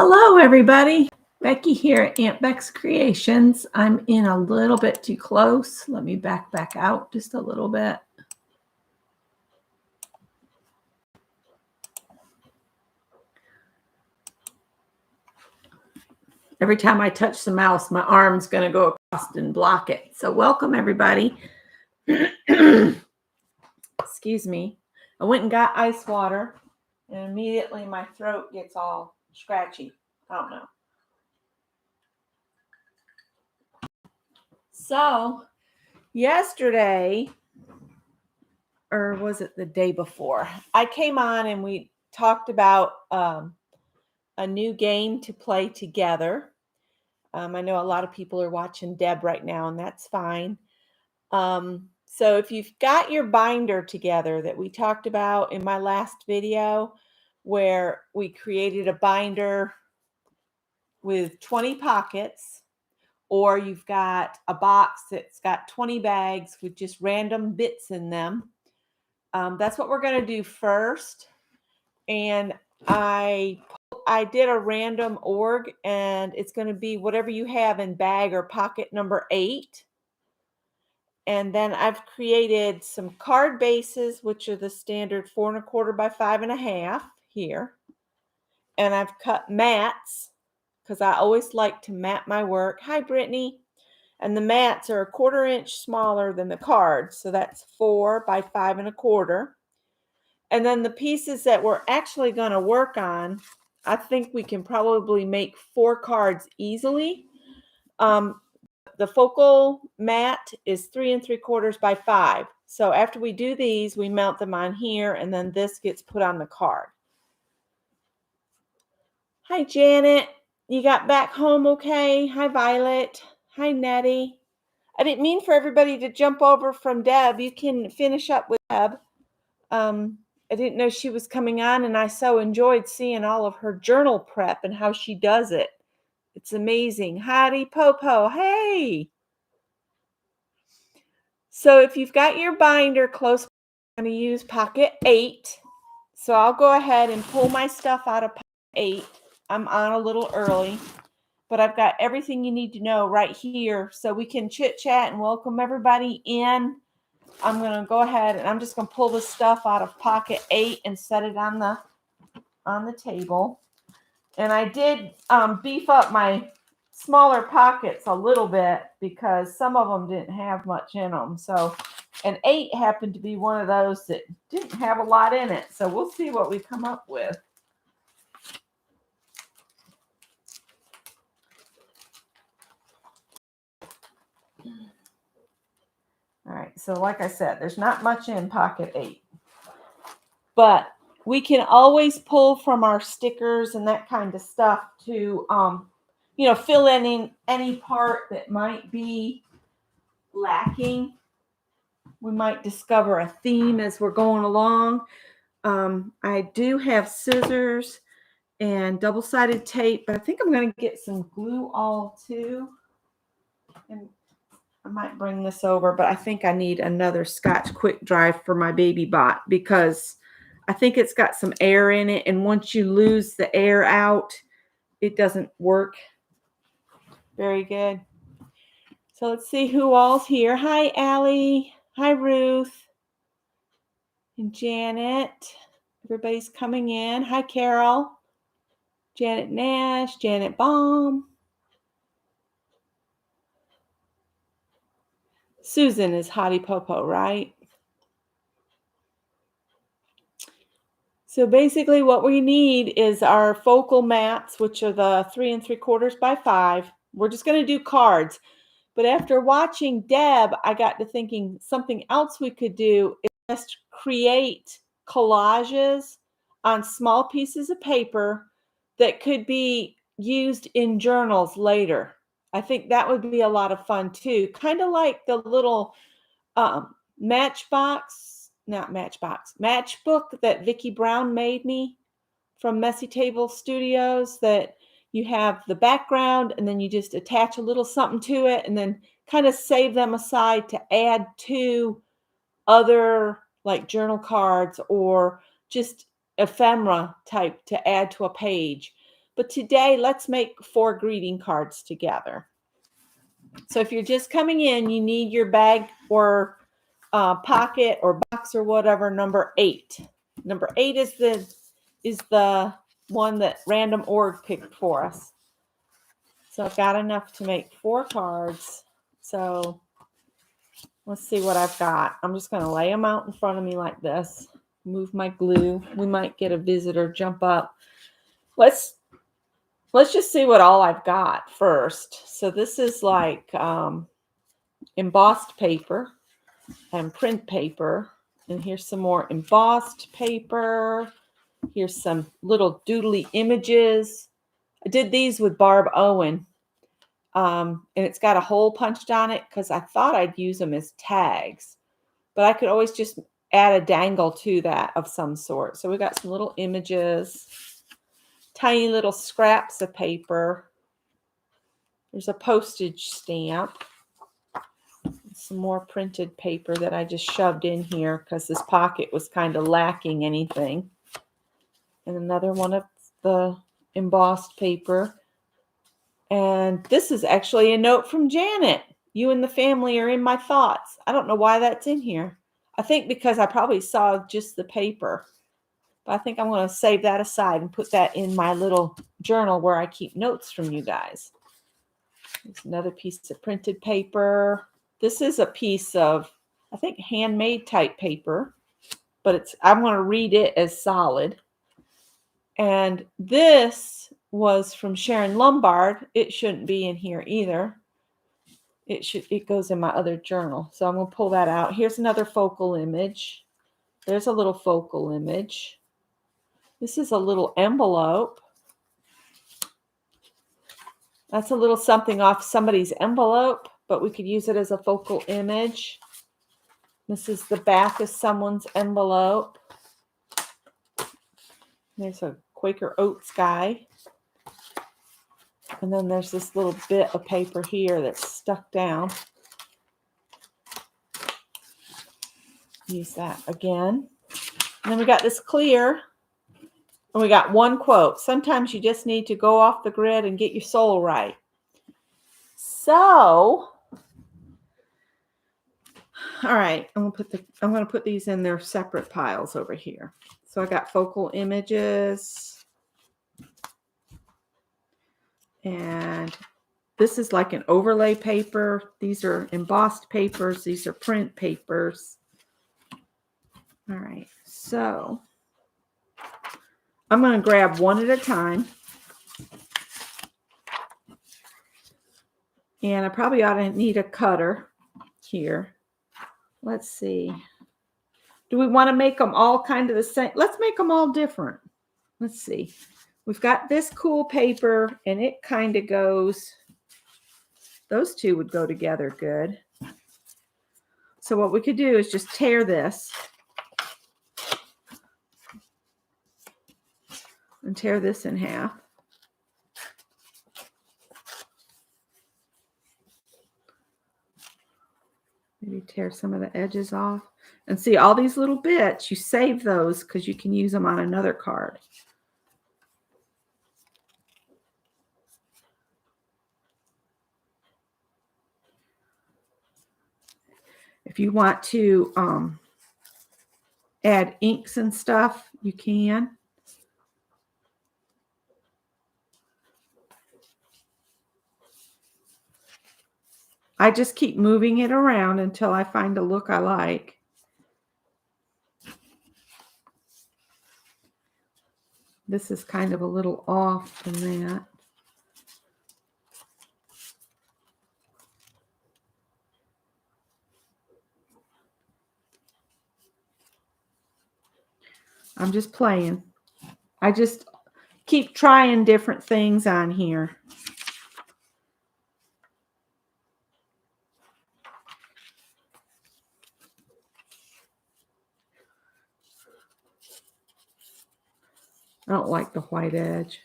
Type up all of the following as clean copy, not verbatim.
Hello, everybody. Becky here at Aunt Beck's Creations. I'm in a little bit too close. Let me back out just a little bit. Every time I touch the mouse, my arm's going to go across and block it. So welcome, everybody. Excuse me. I went and got ice water, and immediately my throat gets all scratchy. I don't know. So yesterday, or was it the day before, I came on and we talked about a new game to play together. I know a lot of people are watching Deb right now, and that's fine. So if you've got your binder together that we talked about in my last video, where we created a binder with 20 pockets, or you've got a box that's got 20 bags with just random bits in them, that's what we're going to do first. And I did a random org, and it's going to be whatever you have in bag or pocket number 8. And then I've created some card bases, which are the standard 4 1/4 by 5 1/2 here. And I've cut mats because I always like to mat my work. Hi, Brittany. And the mats are 1/4 inch smaller than the cards. So that's 4 by 5 1/4. And then the pieces that we're actually going to work on, I think we can probably make 4 cards easily. The focal mat is 3 3/4 by 5. So after we do these, we mount them on here, and then this gets put on the card. Hi, Janet. You got back home okay? Hi, Violet. Hi, Nettie. I didn't mean for everybody to jump over from Deb. You can finish up with Deb. I didn't know she was coming on, and I so enjoyed seeing all of her journal prep and how she does it. It's amazing. Howdy, Popo. Hey. So if you've got your binder close, I'm going to use pocket 8. So I'll go ahead and pull my stuff out of pocket 8. I'm on a little early, but I've got everything you need to know right here so we can chit chat and welcome everybody in. I'm going to go ahead and I'm just going to pull the stuff out of pocket 8 and set it on the table. And I did beef up my smaller pockets a little bit because some of them didn't have much in them. So, and 8 happened to be one of those that didn't have a lot in it. So we'll see what we come up with. All right, so like I said, there's not much in pocket 8, but we can always pull from our stickers and that kind of stuff to, fill in any part that might be lacking. We might discover a theme as we're going along. I do have scissors and double-sided tape, but I think I'm going to get some glue all too. And I might bring this over, but I think I need another Scotch Quick Dry for my baby bot because I think it's got some air in it. And once you lose the air out, it doesn't work very good. So let's see who all's here. Hi, Allie. Hi, Ruth. And Janet. Everybody's coming in. Hi, Carol. Janet Nash. Janet Baum. Susan is Hottie Popo, right? So basically what we need is our focal mats, which are the 3 3/4 by 5. We're just going to do cards. But after watching Deb, I got to thinking something else we could do is just create collages on small pieces of paper that could be used in journals later. I think that would be a lot of fun too. Kind of like the little matchbook that Vicki Brown made me from Messy Table Studios, that you have the background and then you just attach a little something to it and then kind of save them aside to add to other like journal cards or just ephemera type to add to a page. But today, let's make 4 greeting cards together. So if you're just coming in, you need your bag or pocket or box or whatever, number 8. Number 8 is the one that Random Org picked for us. So I've got enough to make 4 cards. So let's see what I've got. I'm just going to lay them out in front of me like this. Move my glue. We might get a visitor jump up. Let's just see what all I've got first. So this is like embossed paper and print paper. And here's some more embossed paper. Here's some little doodly images. I did these with Barb Owen. And it's got a hole punched on it because I thought I'd use them as tags. But I could always just add a dangle to that of some sort. So we got some little images, tiny little scraps of paper. There's a postage stamp. Some more printed paper that I just shoved in here because this pocket was kind of lacking anything. And another one of the embossed paper. And this is actually a note from Janet. You and the family are in my thoughts. I don't know why that's in here. I think because I probably saw just the paper. But I think I'm going to save that aside and put that in my little journal where I keep notes from you guys. There's another piece of printed paper. This is a piece of, I think, handmade type paper. But I'm going to read it as solid. And this was from Sharon Lombard. It shouldn't be in here either. It goes in my other journal. So I'm going to pull that out. Here's another focal image. There's a little focal image. This is a little envelope. That's a little something off somebody's envelope, but we could use it as a focal image. This is the back of someone's envelope. There's a Quaker Oats guy. And then there's this little bit of paper here that's stuck down. Use that again. And then we got this clear. And we got one quote. Sometimes you just need to go off the grid and get your soul right. So, all right, I'm going to put these in their separate piles over here. So I got focal images. And this is like an overlay paper. These are embossed papers. These are print papers. All right, so I'm going to grab one at a time. And I probably ought to need a cutter here. Let's see. Do we want to make them all kind of the same? Let's make them all different. Let's see. We've got this cool paper, and it kind of goes, those two would go together good. So what we could do is just tear this and tear this in half. Maybe tear some of the edges off. And see, all these little bits, you save those because you can use them on another card. If you want to add inks and stuff, you can. I just keep moving it around until I find a look I like. This is kind of a little off from that. I'm just playing. I just keep trying different things on here. I don't like the white edge.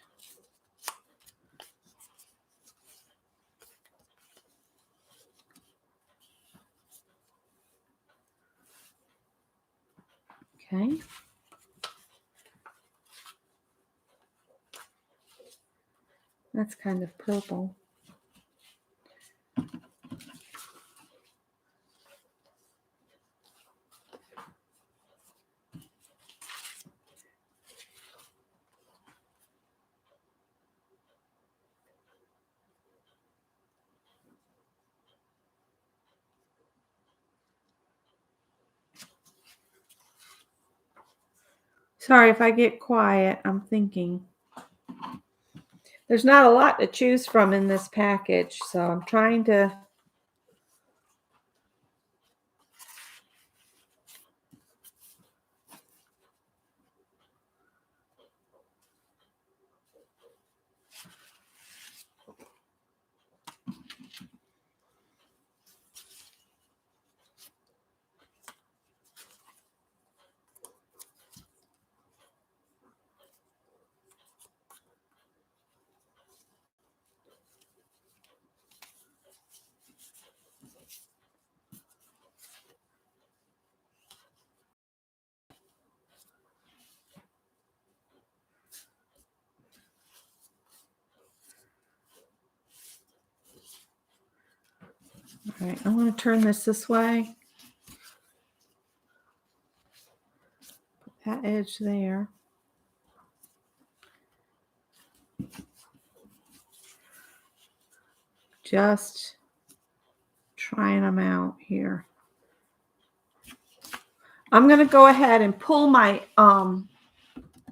Okay. That's kind of purple. Sorry if I get quiet. I'm thinking. There's not a lot to choose from in this package, so I'm trying to. All right, I want to turn this way. Put that edge there. Just trying them out here. I'm going to go ahead and pull my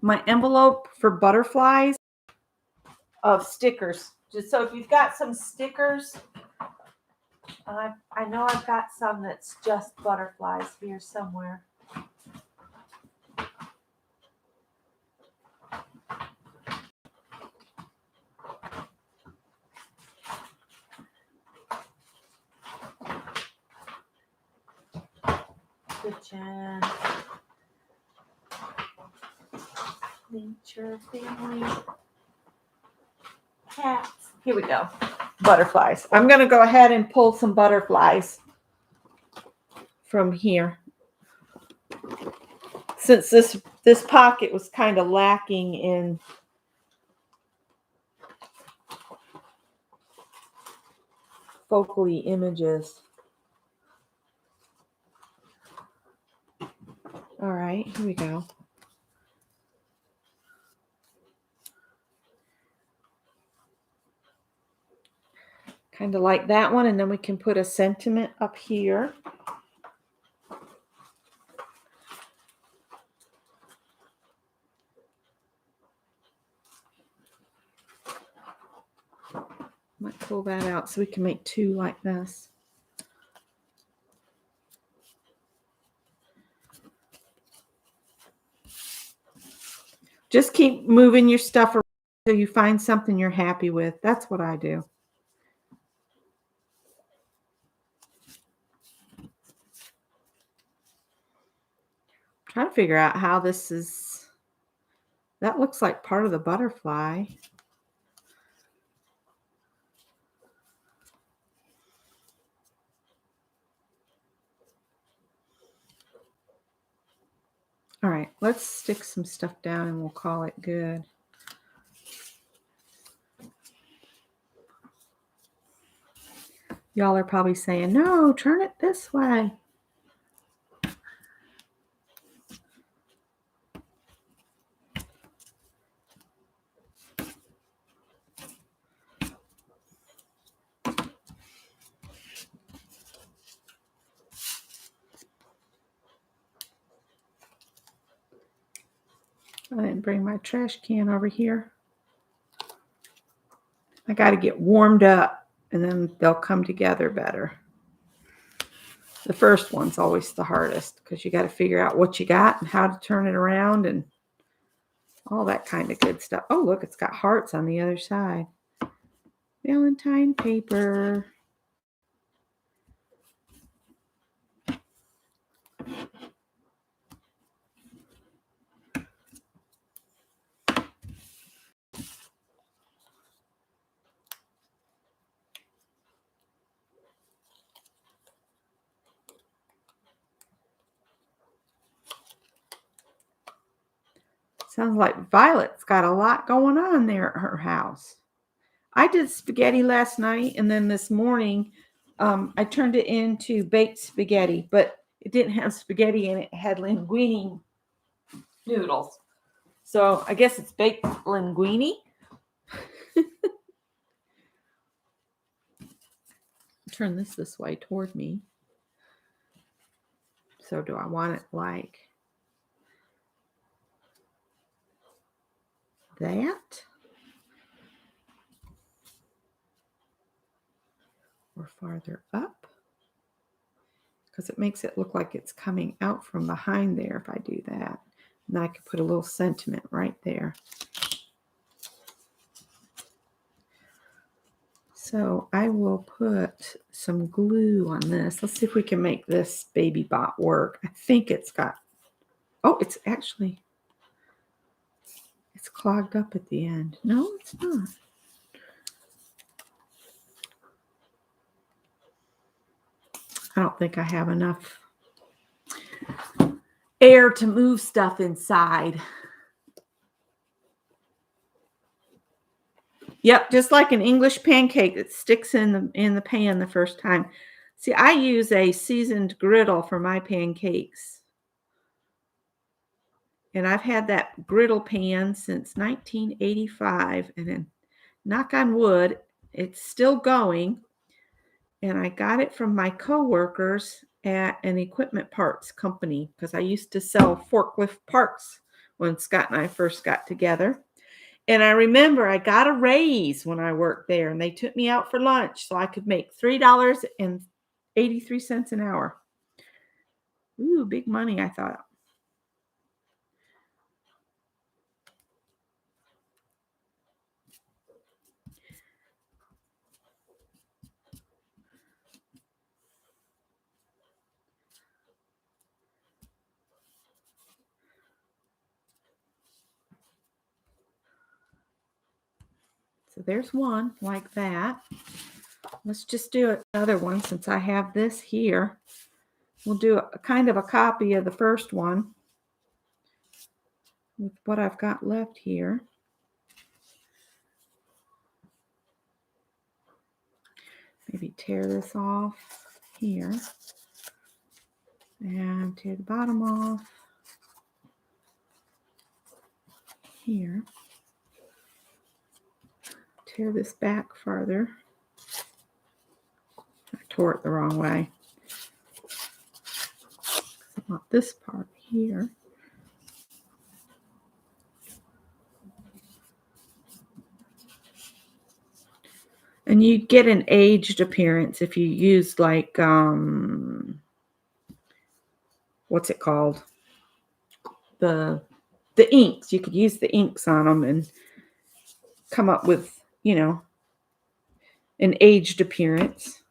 my envelope for butterflies of stickers. Just so if you've got some stickers, I know I've got some that's just butterflies here somewhere. Kitchen, nature, family, cats. Here we go. Butterflies. I'm going to go ahead and pull some butterflies from here. Since this pocket was kind of lacking in focally images. All right, here we go. Kind of like that one, and then we can put a sentiment up here. Might pull that out so we can make two like this. Just keep moving your stuff around until you find something you're happy with. That's what I do. I'm trying to figure out how this is. That looks like part of the butterfly. All right, let's stick some stuff down and we'll call it good. Y'all are probably saying, no, turn it this way. I didn't bring my trash can over here. I got to get warmed up and then they'll come together better. The first one's always the hardest because you got to figure out what you got and how to turn it around and all that kind of good stuff. Oh, look, it's got hearts on the other side. Valentine paper. Sounds like Violet's got a lot going on there at her house. I did spaghetti last night, and then this morning I turned it into baked spaghetti, but it didn't have spaghetti in it. It had linguine noodles. So I guess it's baked linguine. Turn this way toward me. So do I want it like that? Or farther up? Because it makes it look like it's coming out from behind there if I do that. And then I could put a little sentiment right there. So I will put some glue on this. Let's see if we can make this baby bot work. I think it's got, oh, it's clogged up at the end. No, it's not. I don't think I have enough air to move stuff inside. Yep, just like an English pancake that sticks in the pan the first time. See, I use a seasoned griddle for my pancakes. And I've had that griddle pan since 1985. And then, knock on wood, it's still going. And I got it from my coworkers at an equipment parts company because I used to sell forklift parts when Scott and I first got together. And I remember I got a raise when I worked there, and they took me out for lunch so I could make $3.83 an hour. Ooh, big money, I thought. So there's one like that. Let's just do another one since I have this here. We'll do a kind of a copy of the first one with what I've got left here. Maybe tear this off here and tear the bottom off here. Tear this back farther. I tore it the wrong way. I want this part here. And you get an aged appearance if you use like, what's it called? The inks. You could use the inks on them and come up with, an aged appearance.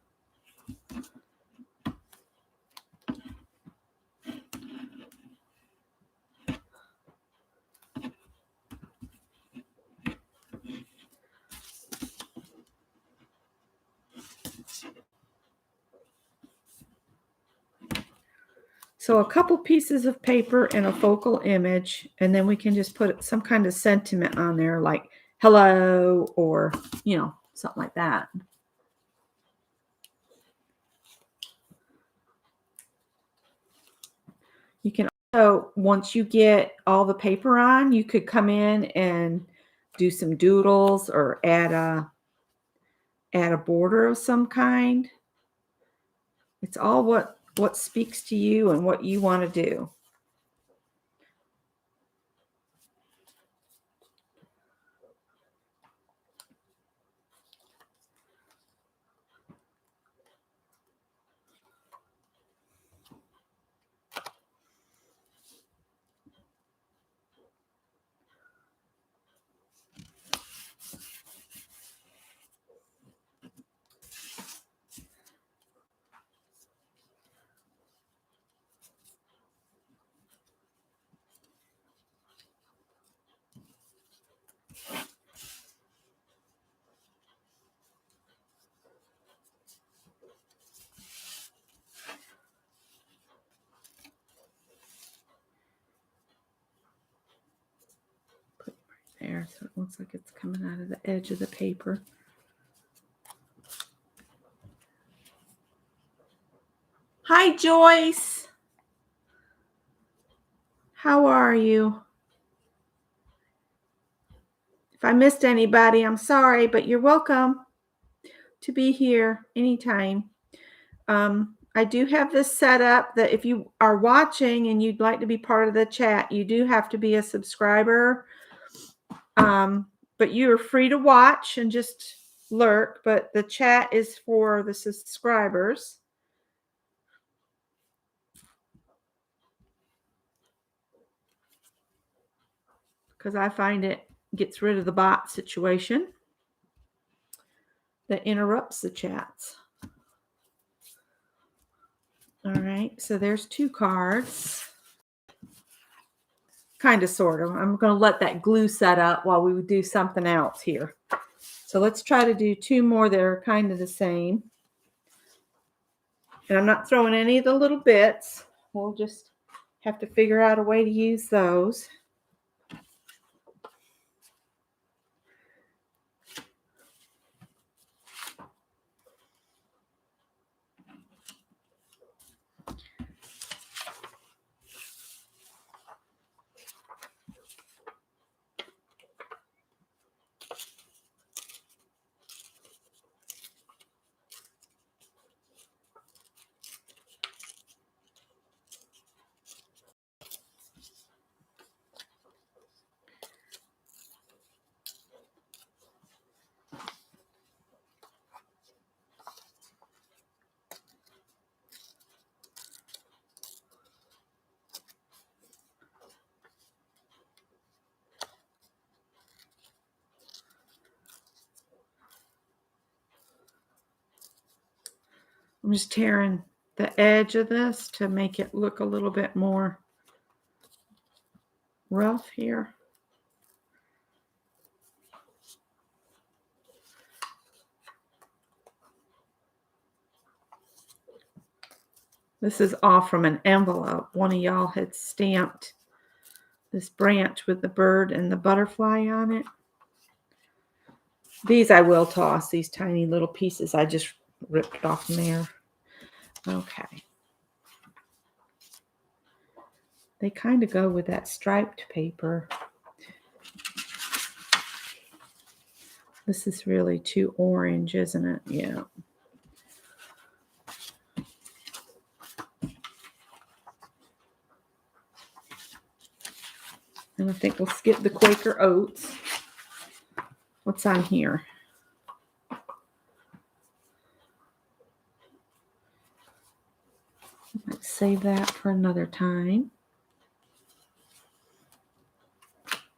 So a couple pieces of paper and a focal image, and then we can just put some kind of sentiment on there like hello or, something like that. You can also, once you get all the paper on, you could come in and do some doodles or add a border of some kind. It's all what speaks to you and what you want to do. Put it right there so it looks like it's coming out of the edge of the paper. Hi, Joyce. How are you? If I missed anybody, I'm sorry, but you're welcome to be here anytime. I do have this set up that if you are watching and you'd like to be part of the chat, you do have to be a subscriber. But you are free to watch and just lurk, but the chat is for the subscribers. Because I find it gets rid of the bot situation that interrupts the chats. All right, so there's 2 cards. Kind of, sort of. I'm going to let that glue set up while we do something else here. So let's try to do 2 more that are kind of the same. And I'm not throwing any of the little bits. We'll just have to figure out a way to use those. I'm just tearing the edge of this to make it look a little bit more rough here. This is off from an envelope. One of y'all had stamped this branch with the bird and the butterfly on it. These I will toss, these tiny little pieces. I just ripped off from there. Okay. They kind of go with that striped paper. This is really too orange, isn't it? Yeah. And I think we'll skip the Quaker Oats. What's on here? Let's save that for another time.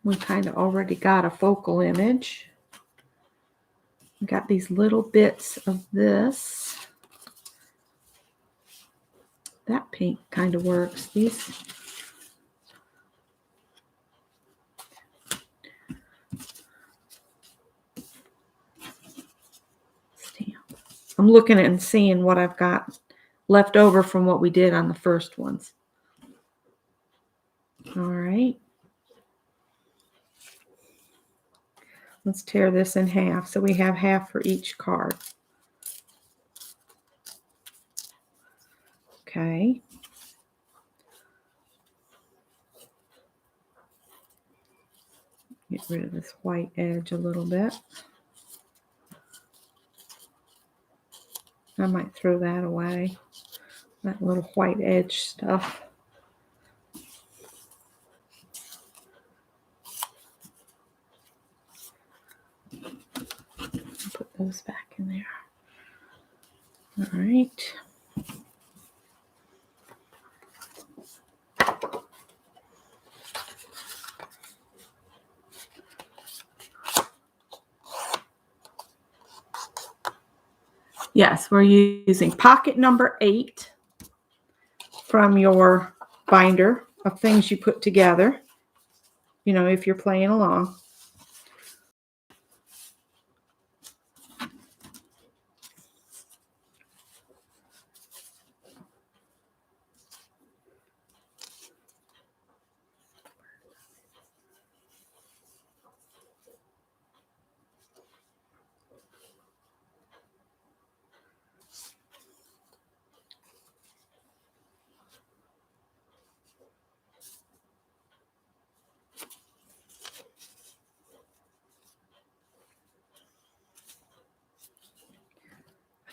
We kind of already got a focal image. We got these little bits of this. That pink kind of works. These stamp. I'm looking at and seeing what I've got left over from what we did on the first ones. All right. Let's tear this in half. So we have half for each card. Okay. Get rid of this white edge a little bit. I might throw that away. That little white edge stuff. Put those back in there. All right. Yes, we're using pocket number 8 from your binder of things you put together, you know, if you're playing along.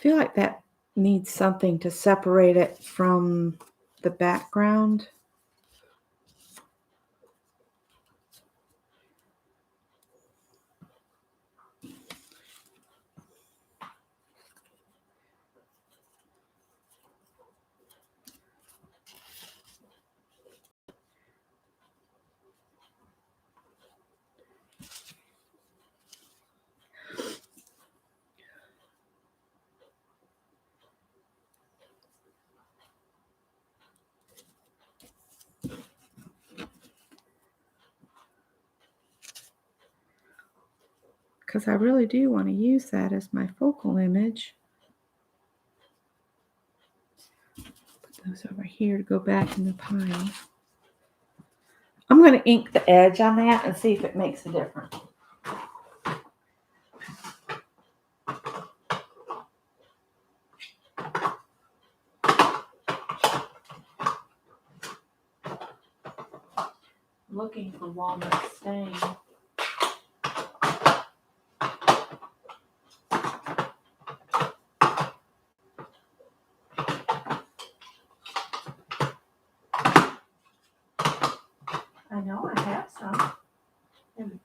feel like that needs something to separate it from the background. Because I really do want to use that as my focal image. Put those over here to go back in the pile. I'm going to ink the edge on that and see if it makes a difference. I'm looking for walnut stain. I know I have some. There we go.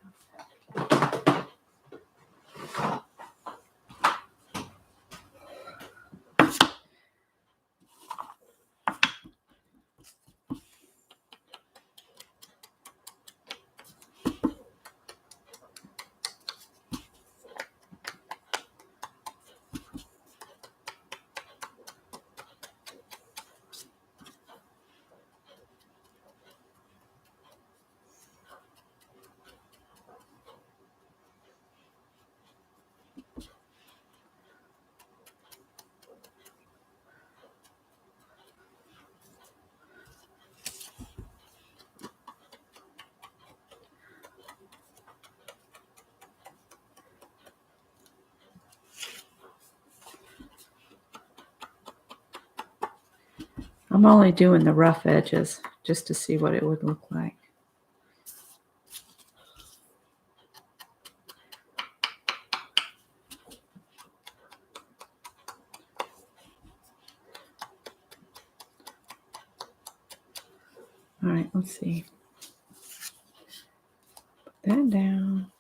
I'm only doing the rough edges just to see what it would look like. All right, let's see. Put that down.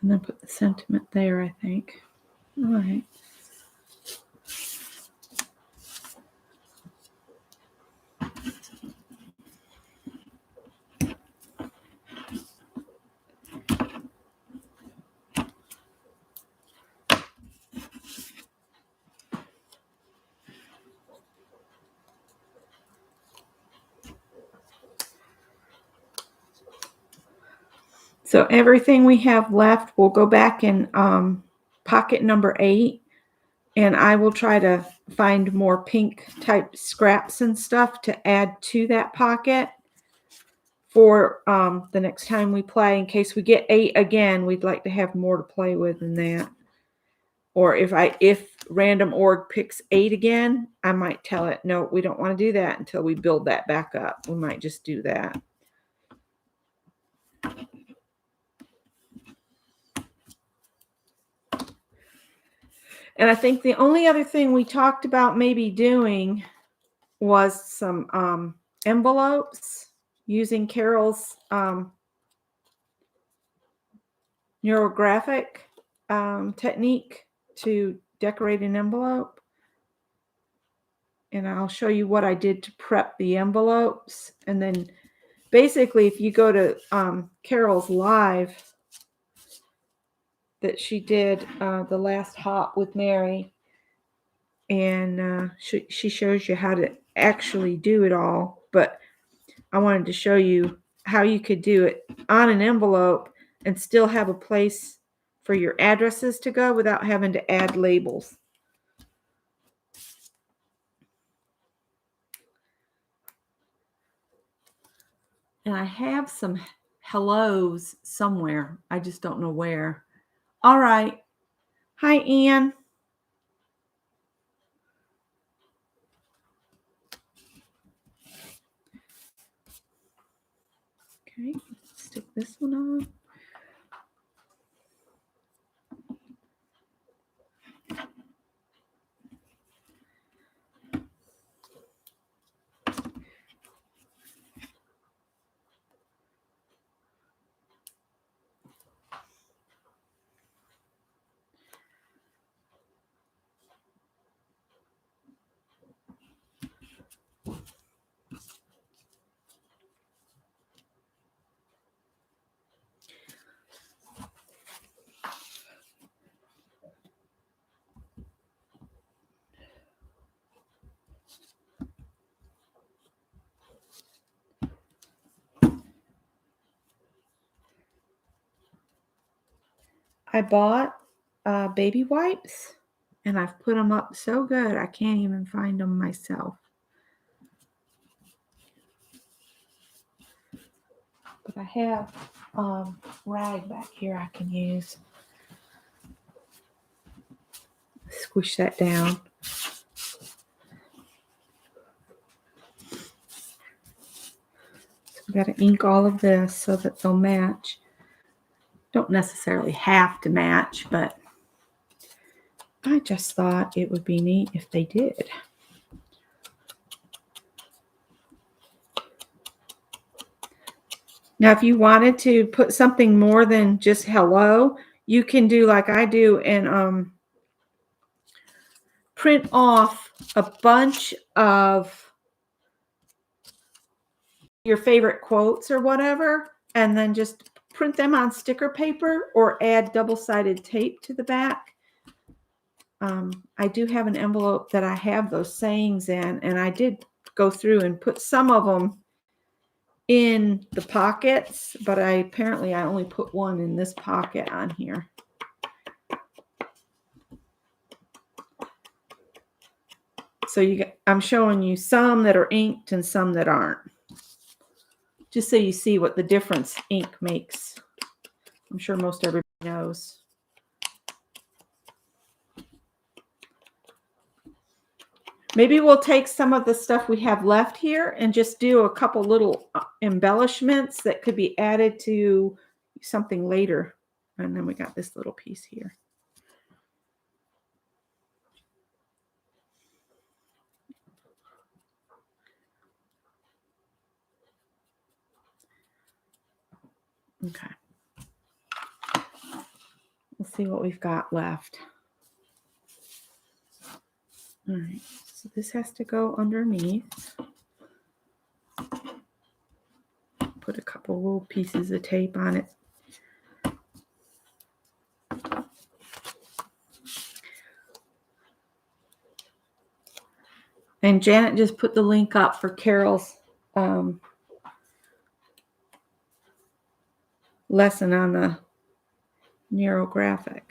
And then put the sentiment there, I think. All right. So everything we have left, we'll go back in pocket number 8, and I will try to find more pink type scraps and stuff to add to that pocket for the next time we play. In case we get 8 again, we'd like to have more to play with than that. Or if random org picks 8 again, I might tell it, no, we don't want to do that until we build that back up. We might just do that. And I think the only other thing we talked about maybe doing was some envelopes using Carol's neurographic technique to decorate an envelope. And I'll show you what I did to prep the envelopes. And then basically, if you go to Carol's live that she did the last hop with Mary, and she shows you how to actually do it all. But I wanted to show you how you could do it on an envelope and still have a place for your addresses to go without having to add labels. And I have some hellos somewhere. I just don't know where. All right. Hi, Ann. Okay, stick this one on. I bought baby wipes, and I've put them up so good I can't even find them myself. But I have rag back here I can use. Squish that down. So we got to ink all of this so that they'll match. Don't necessarily have to match, but I just thought it would be neat if they did. Now, if you wanted to put something more than just hello, you can do like I do and print off a bunch of your favorite quotes or whatever, and then just print them on sticker paper or add double-sided tape to the back. I do have an envelope that I have those sayings in, and I did go through and put some of them in the pockets, but I only put one in this pocket on here. So I'm showing you some that are inked and some that aren't, just so you see what the difference ink makes. I'm sure most everybody knows. Maybe we'll take some of the stuff we have left here and just do a couple little embellishments that could be added to something later. And then we got this little piece here. Okay. We'll see what we've got left. All right. So this has to go underneath. Put a couple little pieces of tape on it. And Janet just put the link up for Carol's lesson on the neurographic.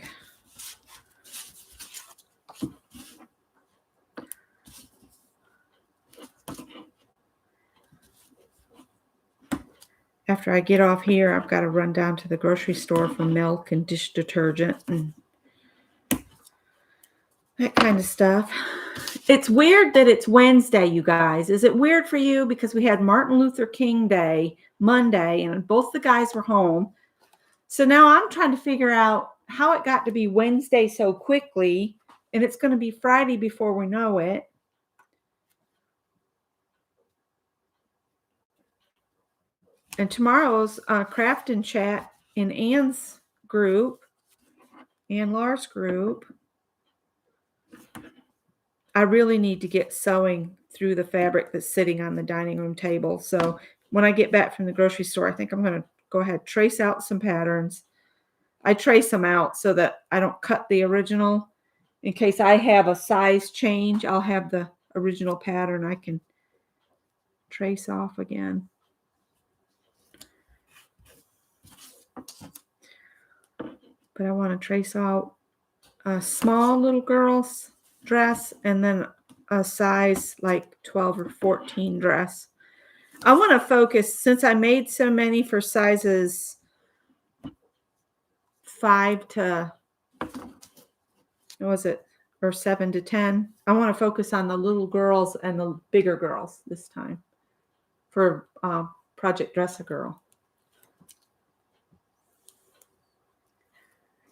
After I get off here, I've got to run down to the grocery store for milk and dish detergent and that kind of stuff. It's weird that it's Wednesday, you guys. Is it weird for you? Because we had Martin Luther King Day Monday, and both the guys were home. So now I'm trying to figure out how it got to be Wednesday so quickly, and it's going to be Friday before we know it. And tomorrow's craft and chat in Ann's group, Ann Lars's group. I really need to get sewing through the fabric that's sitting on the dining room table. So when I get back from the grocery store, I think I'm going to go ahead, trace out some patterns. I trace them out so that I don't cut the original. In case I have a size change, I'll have the original pattern I can trace off again. But I want to trace out a small little girl's dress and then a size like 12 or 14 dress. I want to focus, since I made so many for sizes 5 to, what was it, or 7 to 10. I want to focus on the little girls and the bigger girls this time for Project Dress a Girl.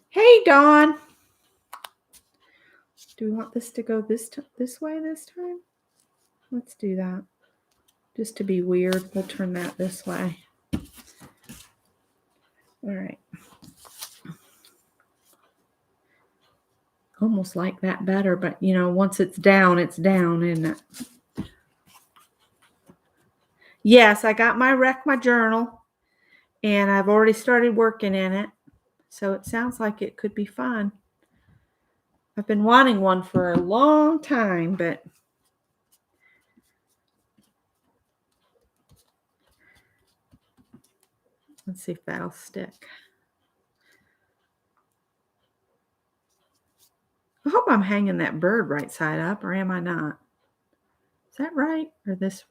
Hey, Dawn. Do we want this to go this way this time? Let's do that. Just to be weird, we'll turn that this way. All right. Almost like that better, but you know, once it's down, isn't it? Yes, I got my journal, and I've already started working in it. So it sounds like it could be fun. I've been wanting one for a long time, but let's see if that'll stick. I hope I'm hanging that bird right side up, or am I not? Is that right? Or this?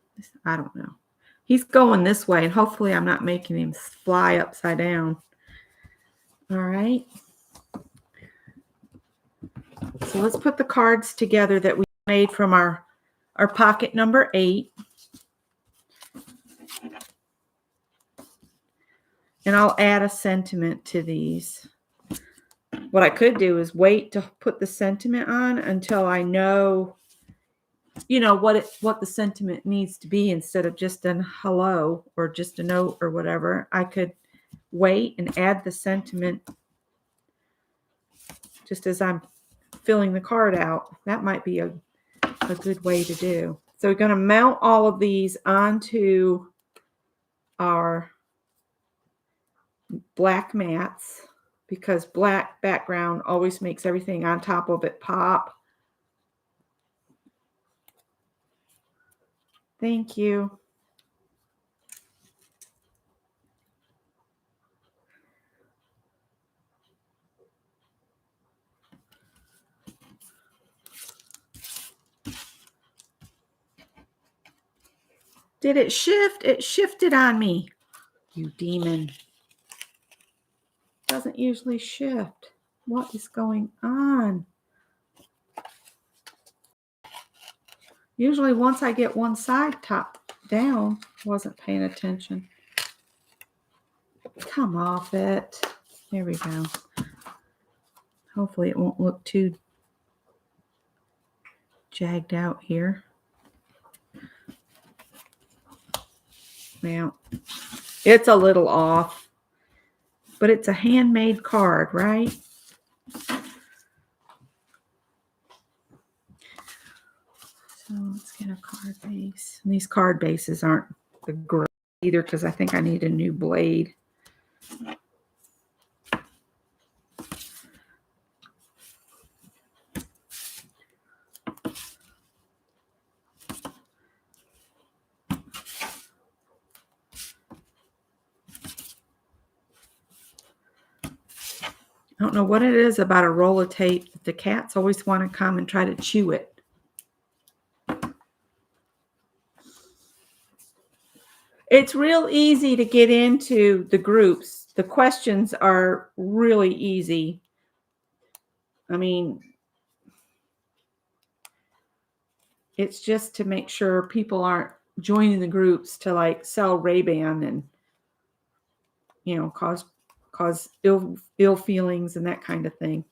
I don't know. He's going this way, and hopefully I'm not making him fly upside down. All right. So let's put the cards together that we made from our pocket number 8. And I'll add a sentiment to these. What I could do is wait to put the sentiment on until I know, you know, what the sentiment needs to be, instead of just an hello or just a note or whatever. I could wait and add the sentiment just as I'm filling the card out. That might be a good way to do. So we're going to mount all of these onto our black mats, because black background always makes everything on top of it pop. Thank you. Did it shift? It shifted on me. You demon. Doesn't usually shift. What is going on? Usually once I get one side top down, wasn't paying attention. Come off it. There we go. Hopefully it won't look too jagged out here. Now, it's a little off, but it's a handmade card, right? So let's get a card base. And these card bases aren't the great either, because I think I need a new blade. I don't know what it is about a roll of tape. The cats always want to come and try to chew it. It's real easy to get into the groups. The questions are really easy. I mean, it's just to make sure people aren't joining the groups to like sell Ray-Ban and, you know, cause ill feelings and that kind of thing.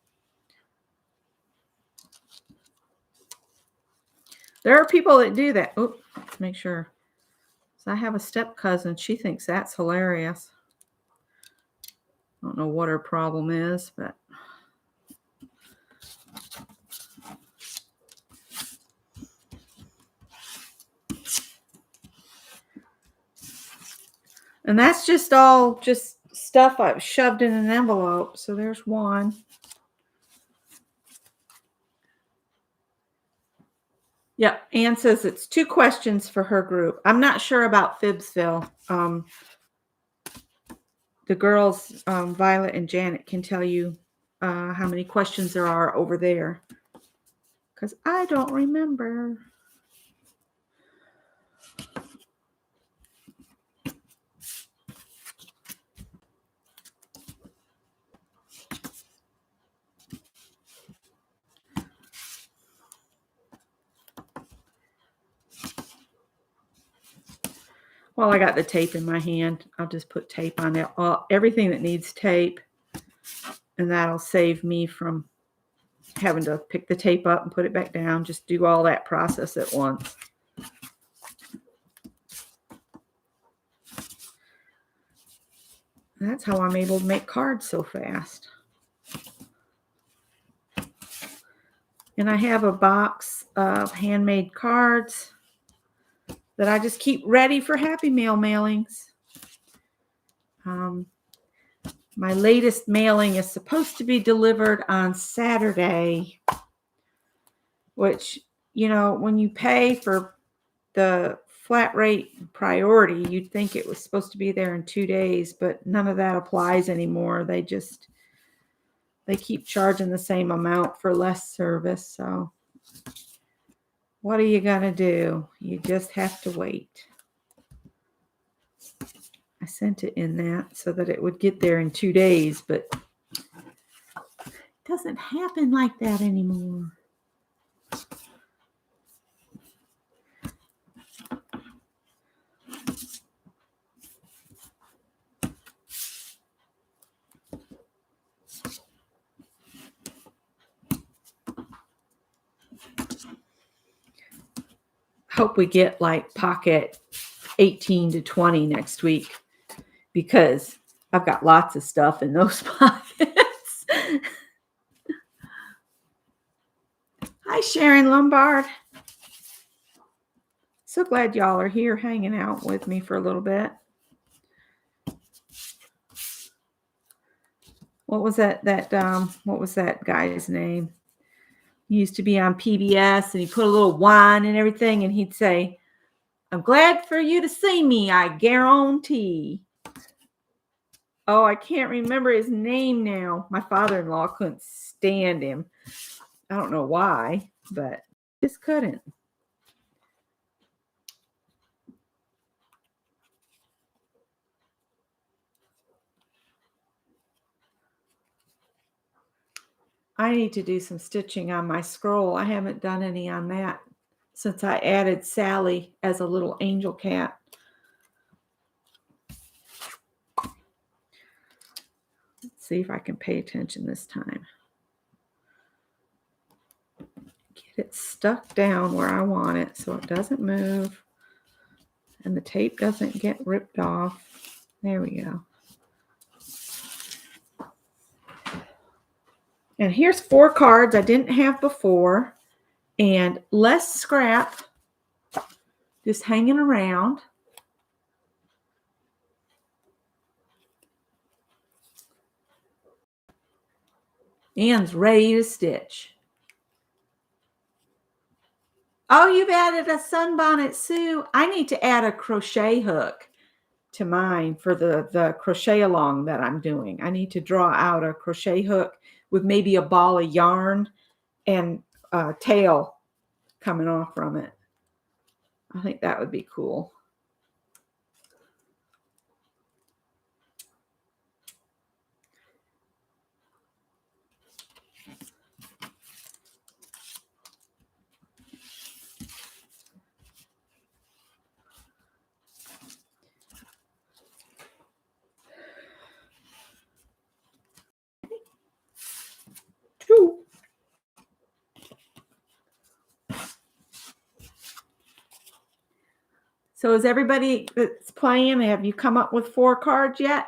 There are people that do that. Oh, let's make sure. So I have a step cousin. She thinks that's hilarious. I don't know what her problem is, but and that's just all just stuff I've shoved in an envelope. So there's one. Yeah, Anne says it's 2 questions for her group. I'm not sure about Fibsville. The girls, Violet and Janet, can tell you how many questions there are over there, because I don't remember. While I got the tape in my hand, I'll just put tape on it. Everything that needs tape, and that'll save me from having to pick the tape up and put it back down. Just do all that process at once. That's how I'm able to make cards so fast. And I have a box of handmade cards that I just keep ready for Happy Mail mailings. My latest mailing is supposed to be delivered on Saturday, which, you know, when you pay for the flat rate priority, you'd think it was supposed to be there in 2 days, but none of that applies anymore. They keep charging the same amount for less service. So what are you going to do? You just have to wait. I sent it in that so that it would get there in 2 days, but it doesn't happen like that anymore. Hope we get like pocket 18 to 20 next week, because I've got lots of stuff in those pockets. Hi, Sharon Lombard. So glad y'all are here hanging out with me for a little bit. What was that what was that guy's name? He used to be on PBS, and he put a little wine and everything, and he'd say, "I'm glad for you to see me, I guarantee." Oh, I can't remember his name now. My father-in-law couldn't stand him. I don't know why, but just couldn't. I need to do some stitching on my scroll. I haven't done any on that since I added Sally as a little angel cat. Let's see if I can pay attention this time. Get it stuck down where I want it so it doesn't move and the tape doesn't get ripped off. There we go. And here's 4 cards I didn't have before, and less scrap just hanging around. Ann's ready to stitch. Oh, you've added a sunbonnet, Sue. I need to add a crochet hook to mine for the crochet along that I'm doing. I need to draw out a crochet hook with maybe a ball of yarn and a tail coming off from it. I think that would be cool. So is everybody that's playing, have you come up with 4 cards yet?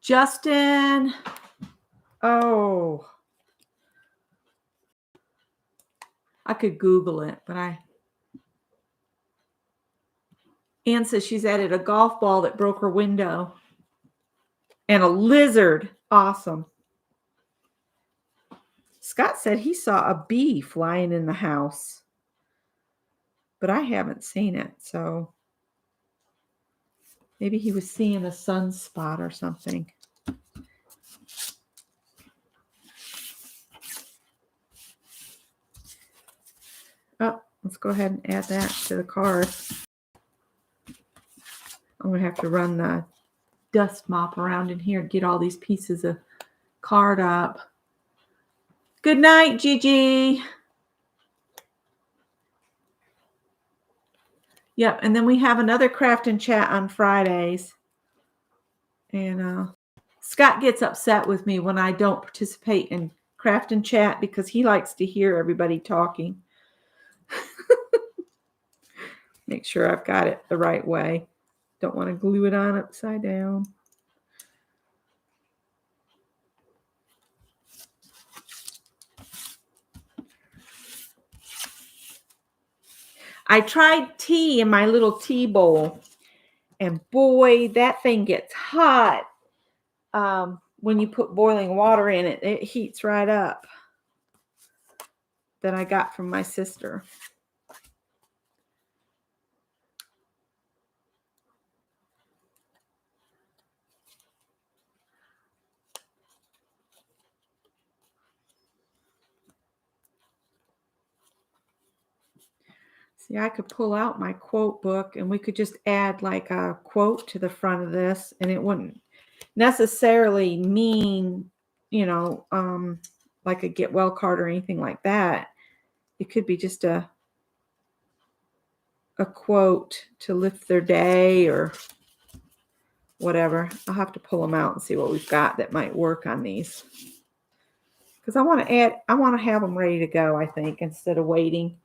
Justin. Oh. I could Google it, but Ann says she's added a golf ball that broke her window. And a lizard. Awesome. Scott said he saw a bee flying in the house, but I haven't seen it. So maybe he was seeing a sunspot or something. Oh, let's go ahead and add that to the card. I'm going to have to run the dust mop around in here, get all these pieces of card up. Good night, Gigi. Yep, and then we have another craft and chat on Fridays. And Scott gets upset with me when I don't participate in craft and chat because he likes to hear everybody talking. Make sure I've got it the right way. Don't want to glue it on upside down. I tried tea in my little tea bowl, and boy, that thing gets hot. When you put boiling water in it, it heats right up. That I got from my sister. See, I could pull out my quote book and we could just add like a quote to the front of this, and it wouldn't necessarily mean, like a get well card or anything like that. It could be just a quote to lift their day or whatever. I'll have to pull them out and see what we've got that might work on these. Because I want to have them ready to go, I think, instead of waiting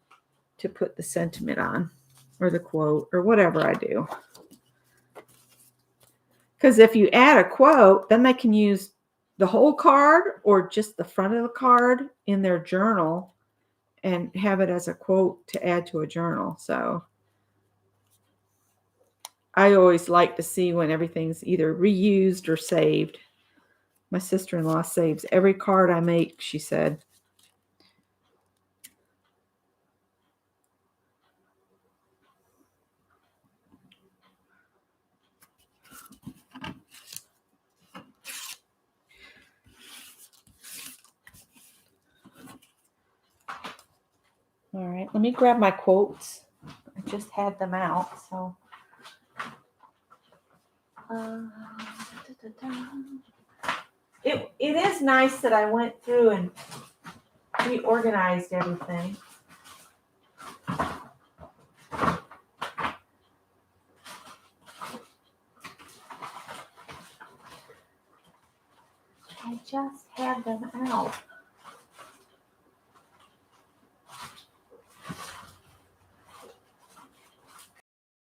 to put the sentiment on or the quote or whatever I do. Because if you add a quote, then they can use the whole card or just the front of the card in their journal and have it as a quote to add to a journal. So I always like to see when everything's either reused or saved. My sister-in-law saves every card I make, she said. All right, let me grab my quotes. I just had them out, so. It is nice that I went through and reorganized everything. I just had them out.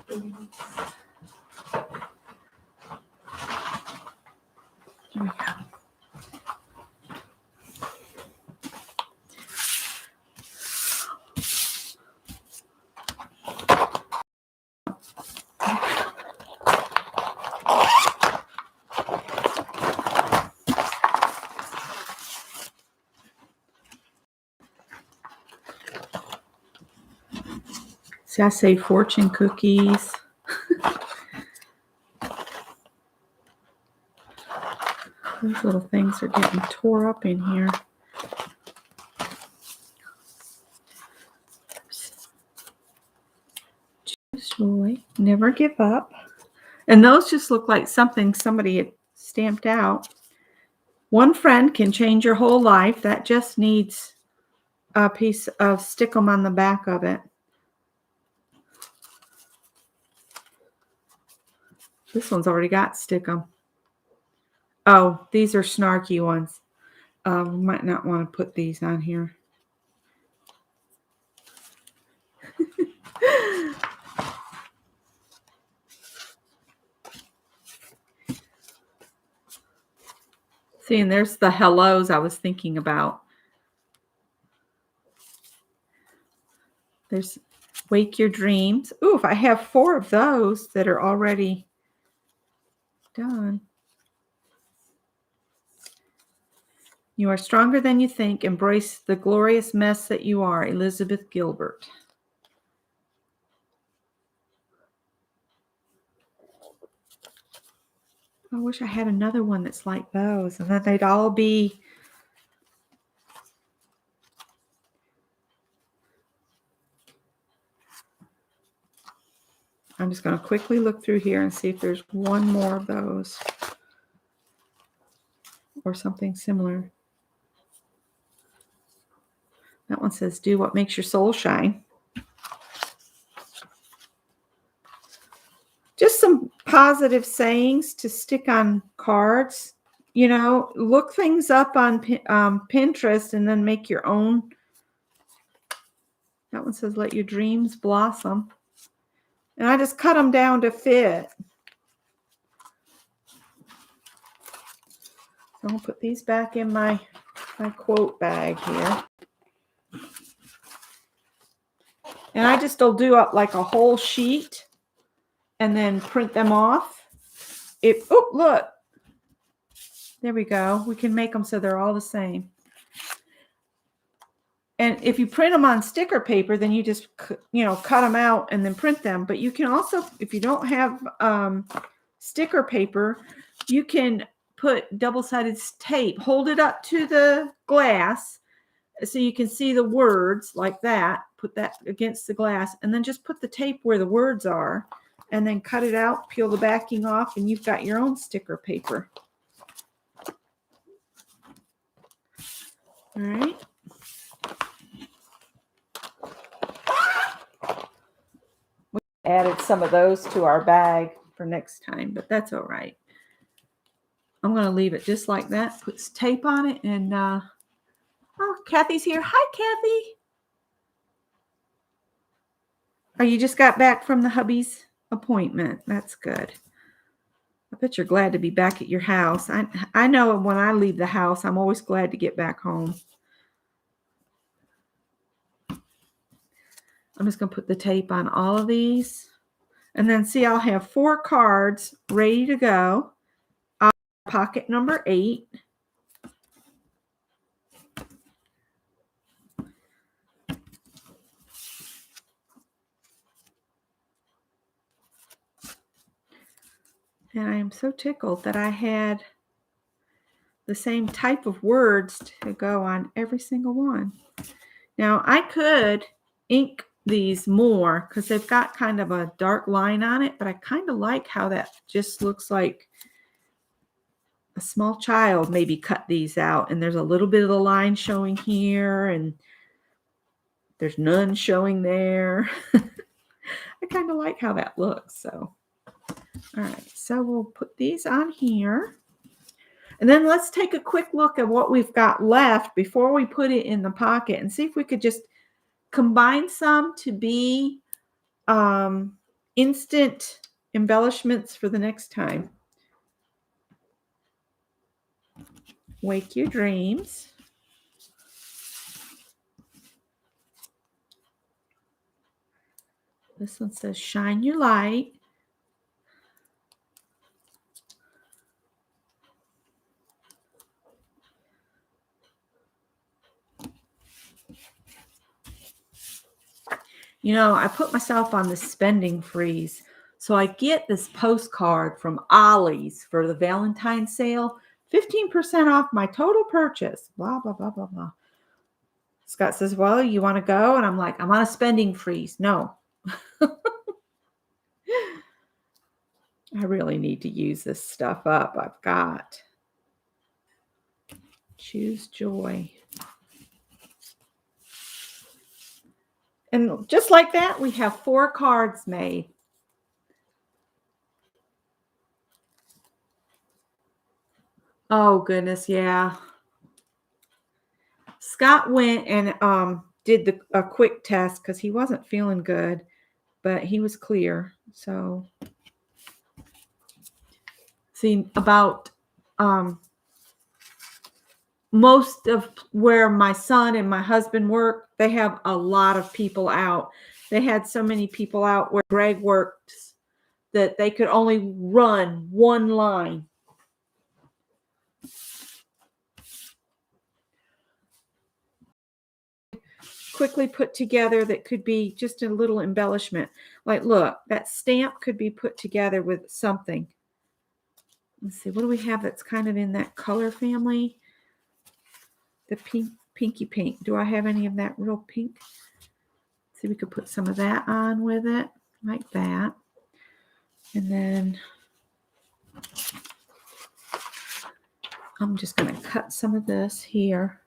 Here we go. See, I say fortune cookies. Those little things are getting tore up in here. Choose joy, never give up. And those just look like something somebody had stamped out. One friend can change your whole life. That just needs a piece of stick-em on the back of it. This one's already got stick-em. Oh, these are snarky ones. Might not want to put these on here. See, and there's the hellos I was thinking about. There's Wake Your Dreams. Ooh, if I have 4 of those that are already done. You are stronger than you think. Embrace the glorious mess that you are. Elizabeth Gilbert. I wish I had another one that's like those, and then they'd all be I'm just going to quickly look through here and see if there's one more of those or something similar. That one says, do what makes your soul shine. Just some positive sayings to stick on cards. You know, look things up on Pinterest and then make your own. That one says, let your dreams blossom. And I just cut them down to fit. So I'm going to put these back in my quote bag here. And I just will do up like a whole sheet and then print them off. Oh, look. There we go. We can make them so they're all the same. And if you print them on sticker paper, then you just, cut them out and then print them. But you can also, if you don't have sticker paper, you can put double-sided tape, hold it up to the glass so you can see the words like that. Put that against the glass and then just put the tape where the words are and then cut it out, peel the backing off, and you've got your own sticker paper. All right. We added some of those to our bag for next time, but that's all right. I'm going to leave it just like that. Put tape on it and, oh, Kathy's here. Hi, Kathy. Oh, you just got back from the hubby's appointment. That's good. I bet you're glad to be back at your house. I know when I leave the house, I'm always glad to get back home. I'm just going to put the tape on all of these. And then see, I'll have 4 cards ready to go. Pocket number 8. And I am so tickled that I had the same type of words to go on every single one. Now, I could ink these more because they've got kind of a dark line on it, but I kind of like how that just looks like a small child maybe cut these out. And there's a little bit of the line showing here, and there's none showing there. I kind of like how that looks. So, all right, so we'll put these on here. And then let's take a quick look at what we've got left before we put it in the pocket and see if we could just combine some to be instant embellishments for the next time. Wake your dreams. This one says shine your light. You know, I put myself on this spending freeze. So I get this postcard from Ollie's for the Valentine's sale. 15% off my total purchase. Blah, blah, blah, blah, blah. Scott says, well, you want to go? And I'm like, I'm on a spending freeze. No. I really need to use this stuff up. I've got. Choose joy. And just like that, we have 4 cards made. Oh, goodness, yeah. Scott went and did a quick test because he wasn't feeling good, but he was clear. So, see, about most of where my son and my husband work, they have a lot of people out. They had so many people out where Greg worked that they could only run one line. Quickly put together that could be just a little embellishment. Like, look, that stamp could be put together with something. Let's see, what do we have that's kind of in that color family? The pinky pink. Do I have any of that real pink? See, we could put some of that on with it, like that. And then I'm just going to cut some of this here.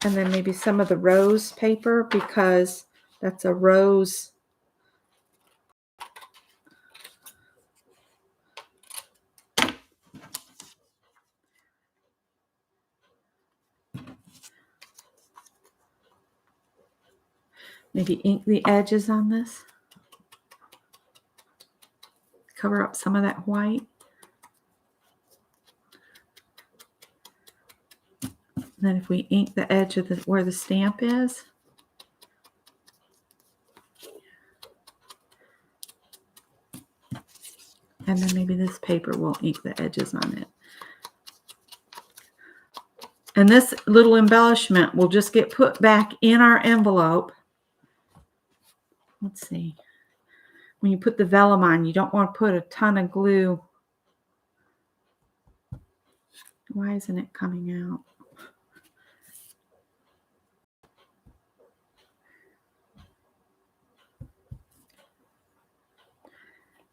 And then maybe some of the rose paper, because that's a rose. Maybe ink the edges on this. Cover up some of that white. And then if we ink the edge of where the stamp is. And then maybe this paper will ink the edges on it. And this little embellishment will just get put back in our envelope. Let's see. When you put the vellum on, you don't want to put a ton of glue. Why isn't it coming out?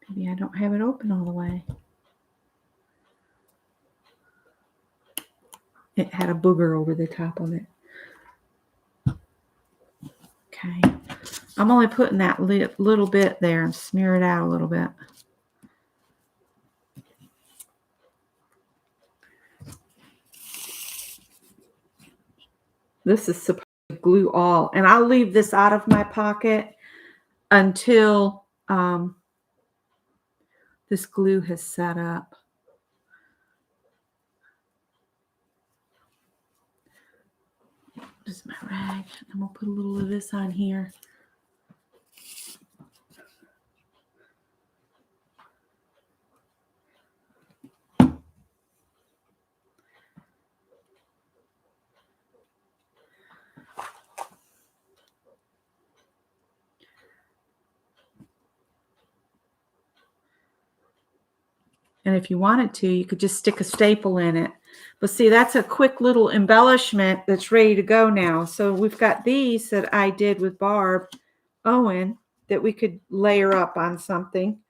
Maybe I don't have it open all the way. It had a booger over the top of it. Okay. I'm only putting that little bit there and smear it out a little bit. This is supposed to glue all. And I'll leave this out of my pocket until this glue has set up. This is my rag. I'm going to put a little of this on here. And if you wanted to, you could just stick a staple in it. But see, that's a quick little embellishment that's ready to go now. So we've got these that I did with Barb Owen that we could layer up on something.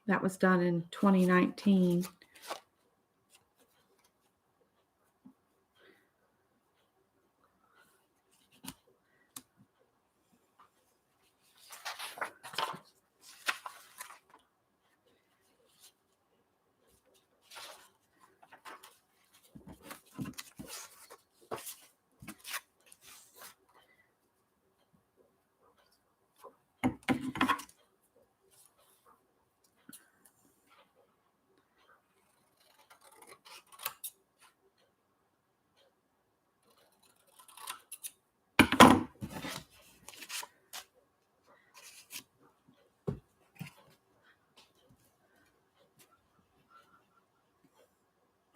That was done in 2019.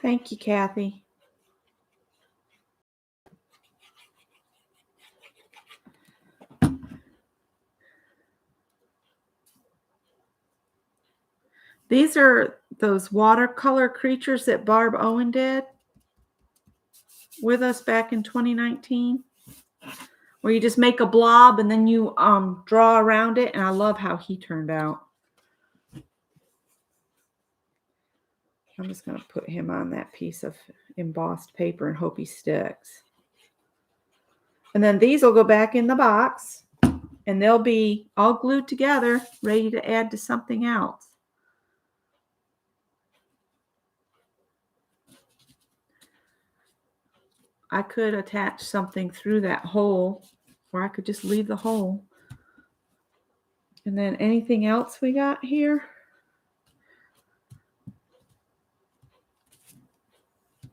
Thank you, Kathy. These are those watercolor creatures that Barb Owen did with us back in 2019, where you just make a blob and then you draw around it. And I love how he turned out. I'm just going to put him on that piece of embossed paper and hope he sticks. And then these will go back in the box and they'll be all glued together, ready to add to something else. I could attach something through that hole, or I could just leave the hole. And then anything else we got here?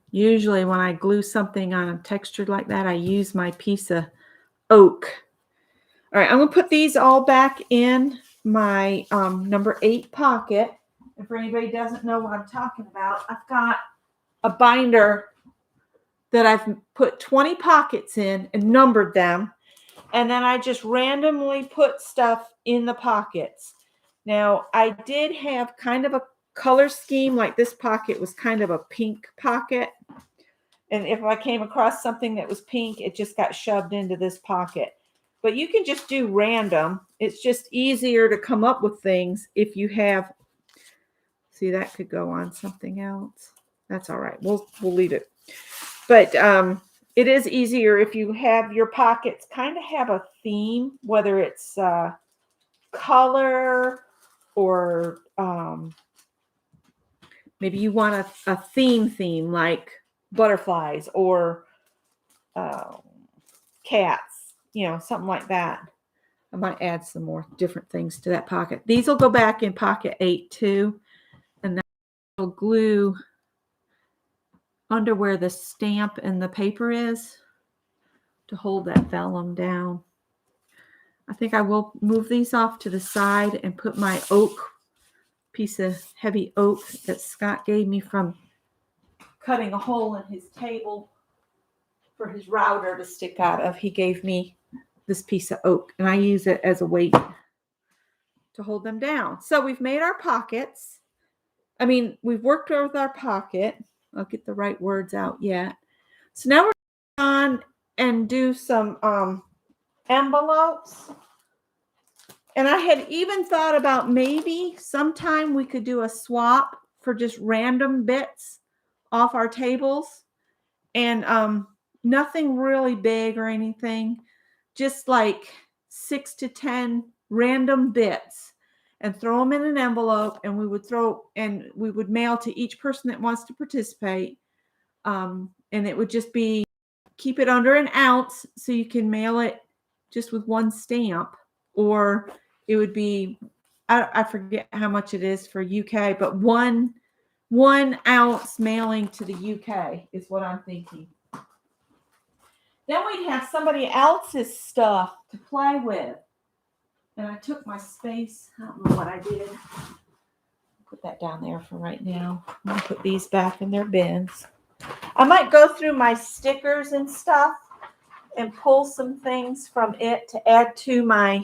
Usually when I glue something on a texture like that, I use my piece of oak. All right, I'm going to put these all back in my number 8 pocket. And for anybody who doesn't know what I'm talking about, I've got a binder that I've put 20 pockets in and numbered them. And then I just randomly put stuff in the pockets. Now, I did have kind of a color scheme, like this pocket was kind of a pink pocket. And if I came across something that was pink, it just got shoved into this pocket. But you can just do random. It's just easier to come up with things if you have See, that could go on something else. That's all right. We'll leave it. But it is easier if you have your pockets kind of have a theme, whether it's color or maybe you want a theme like butterflies or cats, something like that. I might add some more different things to that pocket. These will go back in pocket 8 too. And then I'll glue under where the stamp and the paper is to hold that vellum down. I think I will move these off to the side and put my piece of heavy oak that Scott gave me from cutting a hole in his table for his router to stick out of. He gave me this piece of oak, and I use it as a weight to hold them down. So we've made our pockets. We've worked with our pocket. I'll get the right words out yet. So now we're on and do some envelopes. And I had even thought about maybe sometime we could do a swap for just random bits off our tables. And nothing really big or anything. Just like 6 to 10 random bits and throw them in an envelope, and we would mail to each person that wants to participate. And it would just be, keep it under an ounce so you can mail it just with one stamp, or it would be, I forget how much it is for UK, but 1 ounce mailing to the UK is what I'm thinking. Then we'd have somebody else's stuff to play with. And I took my space. I don't know what I did. Put that down there for right now. I'm going to put these back in their bins. I might go through my stickers and stuff and pull some things from it to add to my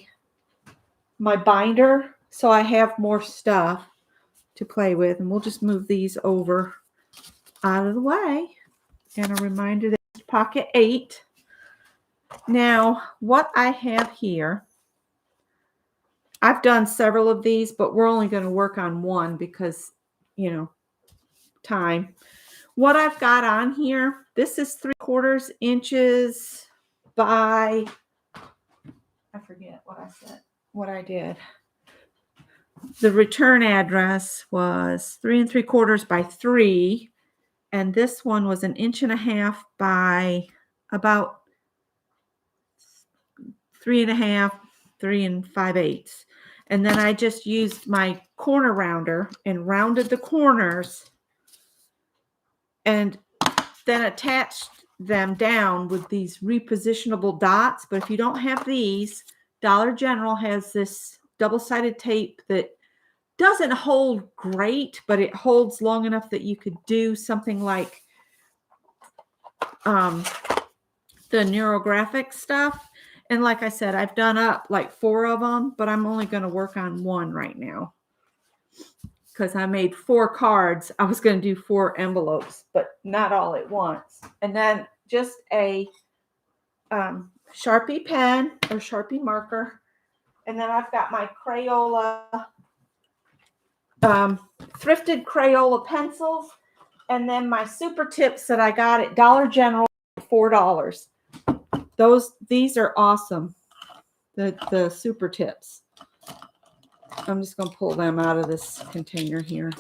binder so I have more stuff to play with. And we'll just move these over out of the way. And a reminder that it's pocket 8. Now, what I have here, I've done several of these, but we're only going to work on one because, time. What I've got on here, this is 3/4 inches by, I forget what I said, what I did. The return address was 3 3/4 by 3, and this one was 1.5 inches by about 3.5, 3 5/8. And then I just used my corner rounder and rounded the corners and then attached them down with these repositionable dots. But if you don't have these, Dollar General has this double-sided tape that doesn't hold great, but it holds long enough that you could do something like the neurographic stuff. And like I said, I've done up like 4 of them, but I'm only going to work on one right now because I made 4 cards. I was going to do 4 envelopes, but not all at once. And then just a Sharpie pen or Sharpie marker. And then I've got my Crayola, thrifted Crayola pencils. And then my super tips that I got at Dollar General for $4. These are awesome. The super tips. I'm just going to pull them out of this container here.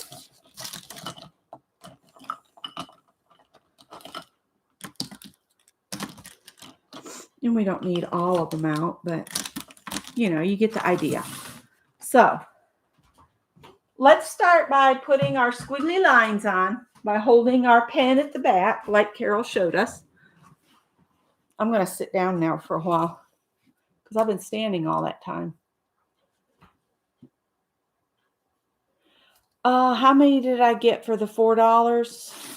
And we don't need all of them out, but you get the idea. So let's start by putting our squiggly lines on by holding our pen at the back like Carol showed us. I'm going to sit down now for a while because I've been standing all that time. How many did I get for the $4?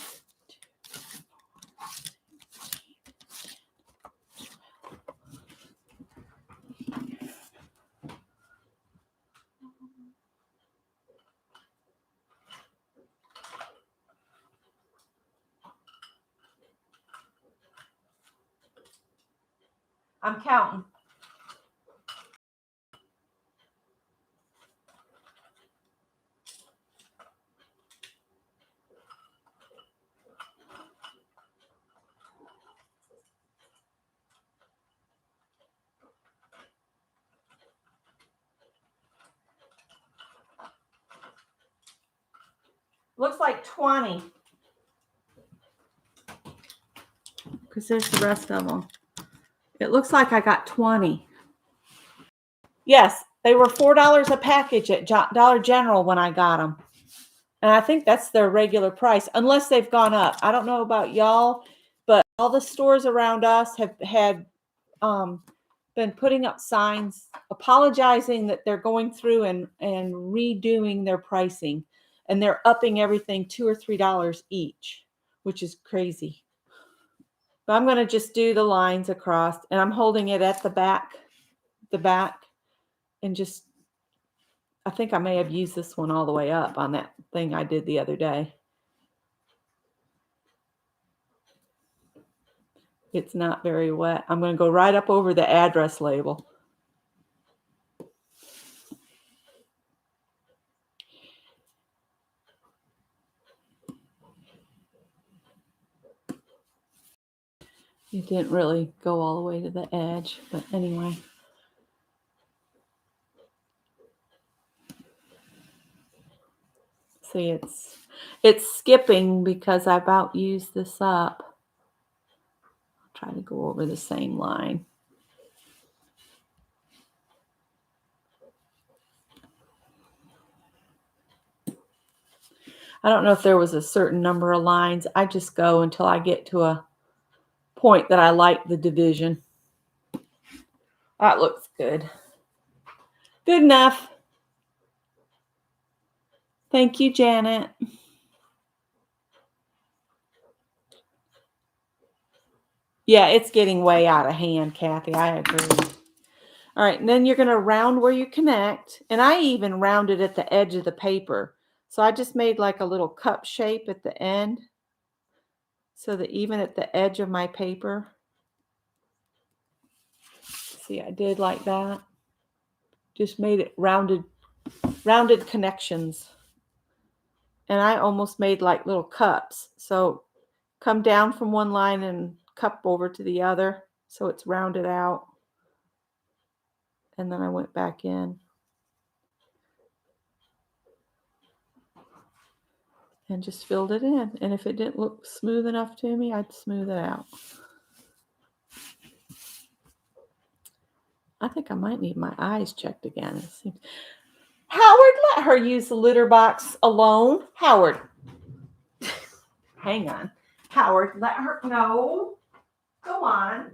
I'm counting. 20. Because there's the rest of them. It looks like I got 20. Yes, they were $4 a package at Dollar General when I got them. And I think that's their regular price, unless they've gone up. I don't know about y'all, but all the stores around us have had been putting up signs apologizing that they're going through and redoing their pricing. And they're upping everything $2 or $3 each, which is crazy. But I'm going to just do the lines across, and I'm holding it at the back, and just, I think I may have used this one all the way up on that thing I did the other day. It's not very wet. I'm going to go right up over the address label. It didn't really go all the way to the edge, but anyway. See, it's skipping because I about used this up. I'll try to go over the same line. I don't know if there was a certain number of lines. I just go until I get to a point that I like the division. That looks good. Good enough. Thank you, Janet. Yeah, it's getting way out of hand, Kathy. I agree. All right, and then you're going to round where you connect. And I even rounded at the edge of the paper. So I just made like a little cup shape at the end. So that even at the edge of my paper. See, I did like that. Just made it rounded connections. And I almost made like little cups. So come down from one line and cup over to the other. So it's rounded out. And then I went back in. And just filled it in. And if it didn't look smooth enough to me, I'd smooth it out. I think I might need my eyes checked again. Howard, let her use the litter box alone. Howard. Hang on. Howard, let her. No. Go on.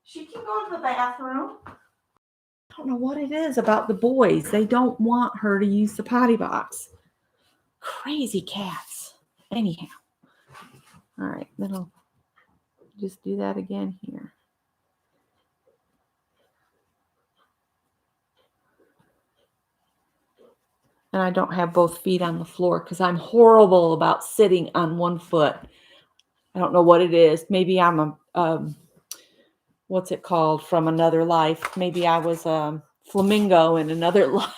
She can go to the bathroom. I don't know what it is about the boys. They don't want her to use the potty box. Crazy cats. Anyhow. All right. Then I'll just do that again here. And I don't have both feet on the floor because I'm horrible about sitting on one foot. I don't know what it is. Maybe I'm what's it called from another life? Maybe I was a flamingo in another life.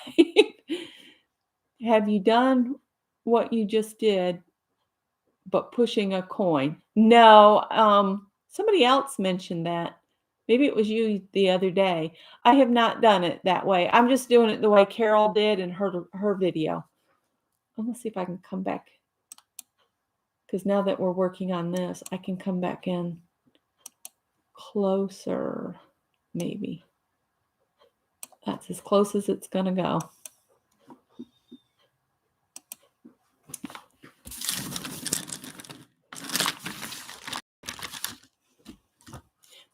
Have you done what you just did, but pushing a coin? No, somebody else mentioned that. Maybe it was you the other day. I have not done it that way. I'm just doing it the way Carol did in her video. I'm going to see if I can come back. Because now that we're working on this, I can come back in closer, maybe. That's as close as it's going to go.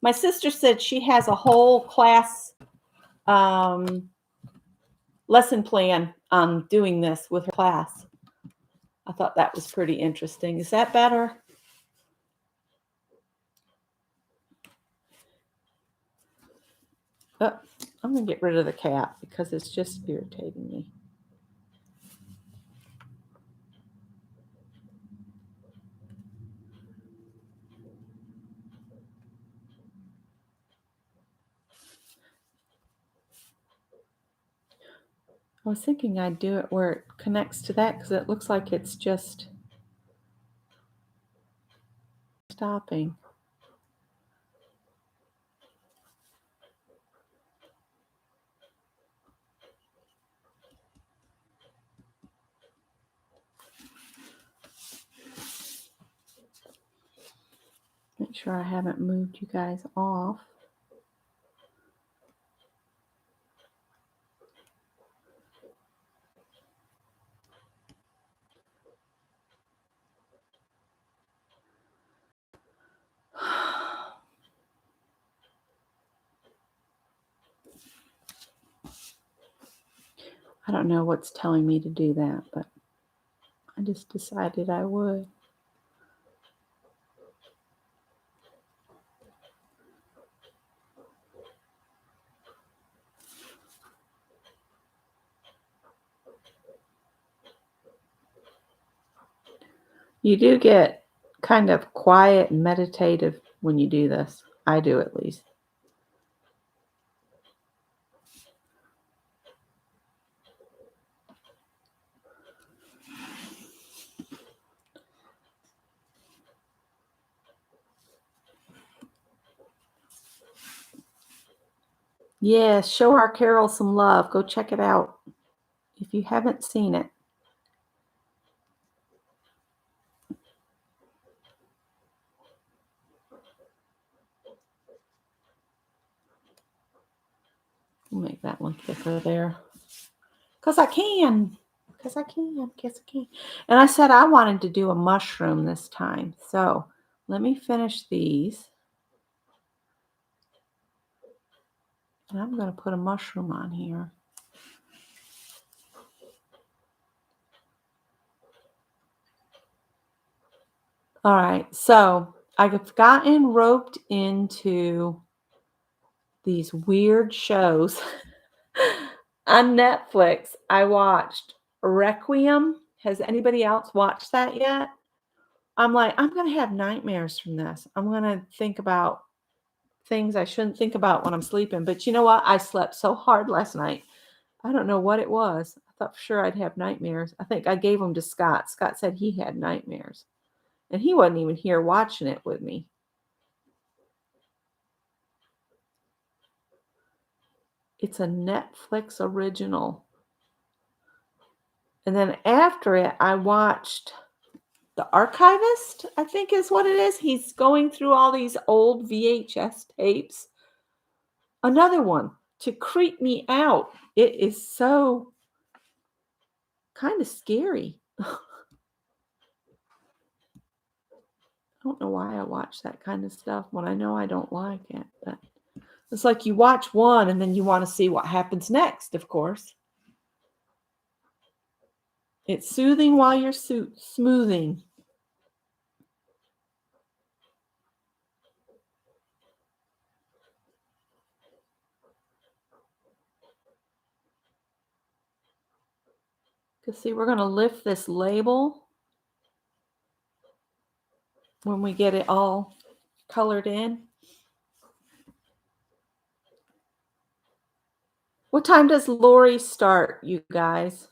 My sister said she has a whole class lesson plan on doing this with her class. I thought that was pretty interesting. Is that better? Oh, I'm going to get rid of the cat because it's just irritating me. I was thinking I'd do it where it connects to that because it looks like it's just stopping. sure I haven't moved you guys off. I don't know what's telling me to do that, but I just decided I would. You do get kind of quiet and meditative when you do this. I do, at least. Yes, show our Carol some love. Go check it out if you haven't seen it. We'll make that one thicker there. Because I can. Because I can. Guess I can. And I said I wanted to do a mushroom this time. So let me finish these. And I'm going to put a mushroom on here. All right. So I've gotten roped into these weird shows. On Netflix, I watched Requiem. Has anybody else watched that yet? I'm like, I'm going to have nightmares from this. I'm going to think about things I shouldn't think about when I'm sleeping. But you know what? I slept so hard last night. I don't know what it was. I thought for sure I'd have nightmares. I think I gave them to Scott. Scott said he had nightmares. And he wasn't even here watching it with me. It's a Netflix original. And then after it, I watched The Archivist, I think is what it is. He's going through all these old VHS tapes. Another one to creep me out. It is so kind of scary. I don't know why I watch that kind of stuff when I know I don't like it. But it's like you watch one and then you want to see what happens next, of course. It's soothing while you're smoothing. Because see, we're going to lift this label when we get it all colored in. What time does Lori start, you guys?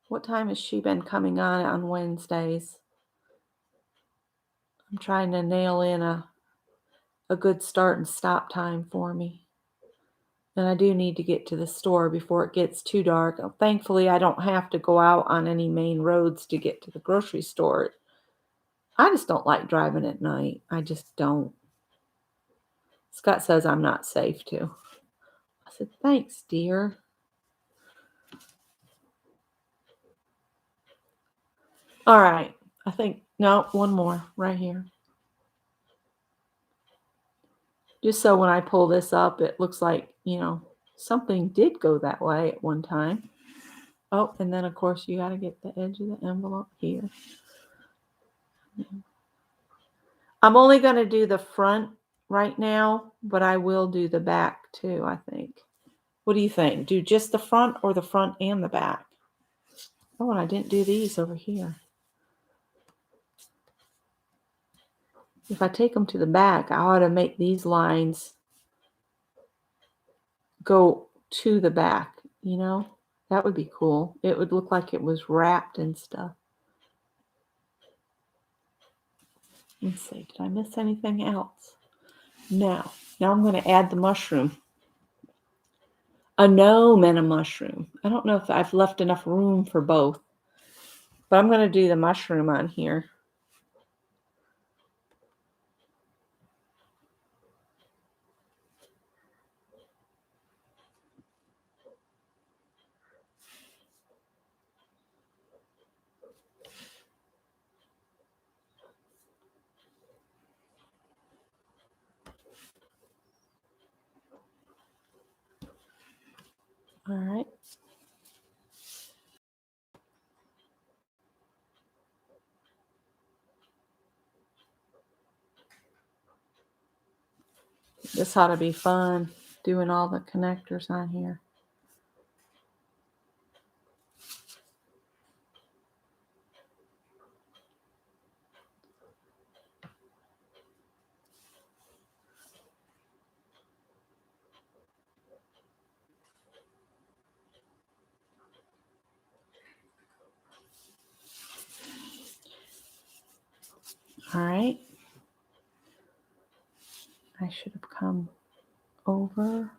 What time has she been coming on Wednesdays? I'm trying to nail in a good start and stop time for me. And I do need to get to the store before it gets too dark. Thankfully, I don't have to go out on any main roads to get to the grocery store. I just don't like driving at night. I just don't. Scott says I'm not safe to. I said, thanks, dear. All right. I think, no, one more right here. Just so when I pull this up, it looks like, something did go that way at one time. Oh, and then, of course, you got to get the edge of the envelope here. I'm only going to do the front right now, but I will do the back too, I think. What do you think? Do just the front or the front and the back? Oh, and I didn't do these over here. If I take them to the back, I ought to make these lines go to the back, That would be cool. It would look like it was wrapped and stuff. Let's see, did I miss anything else? No. Now I'm going to add the mushroom. A gnome and a mushroom. I don't know if I've left enough room for both, but I'm going to do the mushroom on here. This ought to be fun, doing all the connectors on here. All right. I should have come over.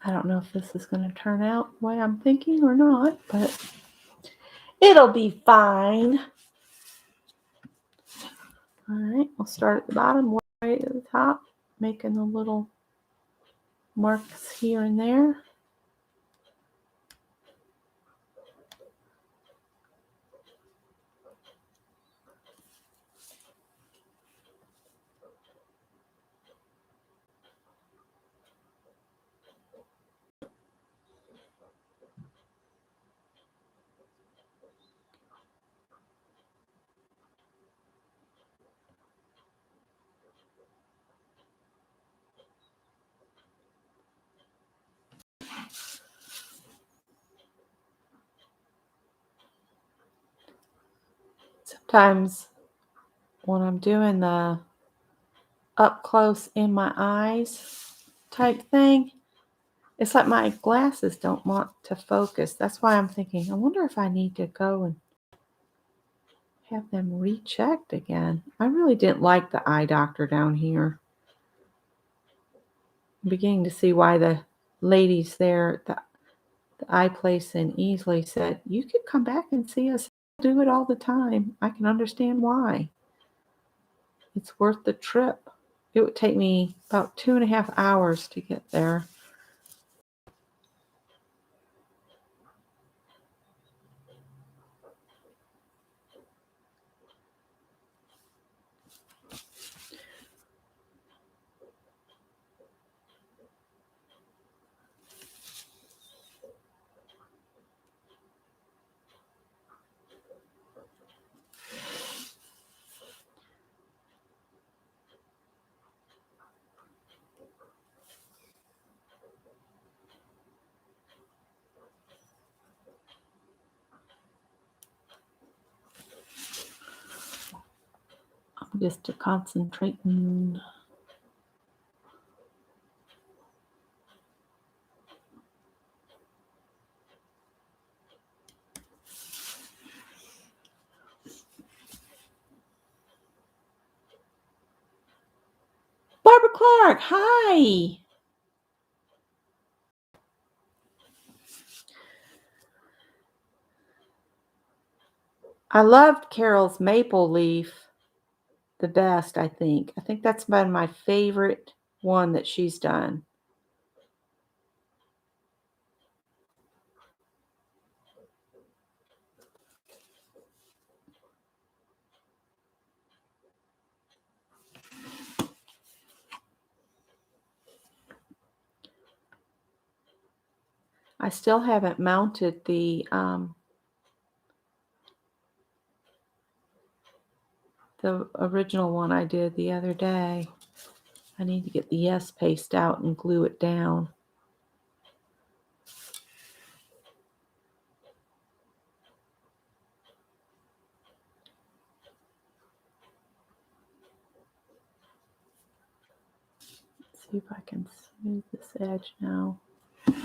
I don't know if this is going to turn out the way I'm thinking or not, but it'll be fine. All right, we'll start at the bottom, work right at the top, making the little marks here and there. Sometimes when I'm doing the up close in my eyes type thing, it's like my glasses don't want to focus. That's why I'm thinking, I wonder if I need to go and have them rechecked again. I really didn't like the eye doctor down here. I'm beginning to see why the ladies there at the eye place in Easley said, you could come back and see us do it all the time. I can understand why. It's worth the trip. It would take me about 2.5 hours to get there. I'm just concentrating. Barbara Clark, hi. I loved Carol's Maple Leaf the best, I think. I think that's been my favorite one that she's done. I still haven't mounted the original one I did the other day. I need to get the Yes paste out and glue it down. Let's see if I can smooth this edge now. There